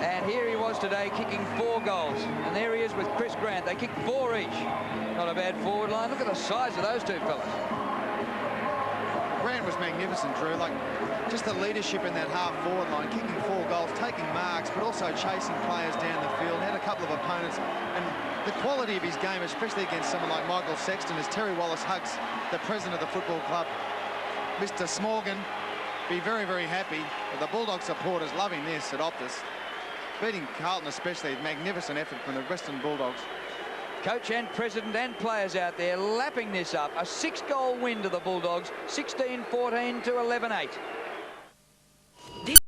And here he was today, kicking 4 goals. And there he is with Chris Grant. They kicked 4 each. Not a bad forward line. Look at the size of those two fellas. Grant was magnificent, Drew. Like, just the leadership in that half-forward line, kicking 4 goals, taking marks, but also chasing players down the field. Had a couple of opponents. And the quality of his game, especially against someone like Michael Sexton, as Terry Wallace hugs the president of the football club, Mr. Smorgan, be very, very happy. The Bulldog supporters loving this at Optus. Beating Carlton especially, a magnificent effort from the Western Bulldogs. Coach and president and players out there lapping this up. A 6-goal win to the Bulldogs, 16-14 to 11-8.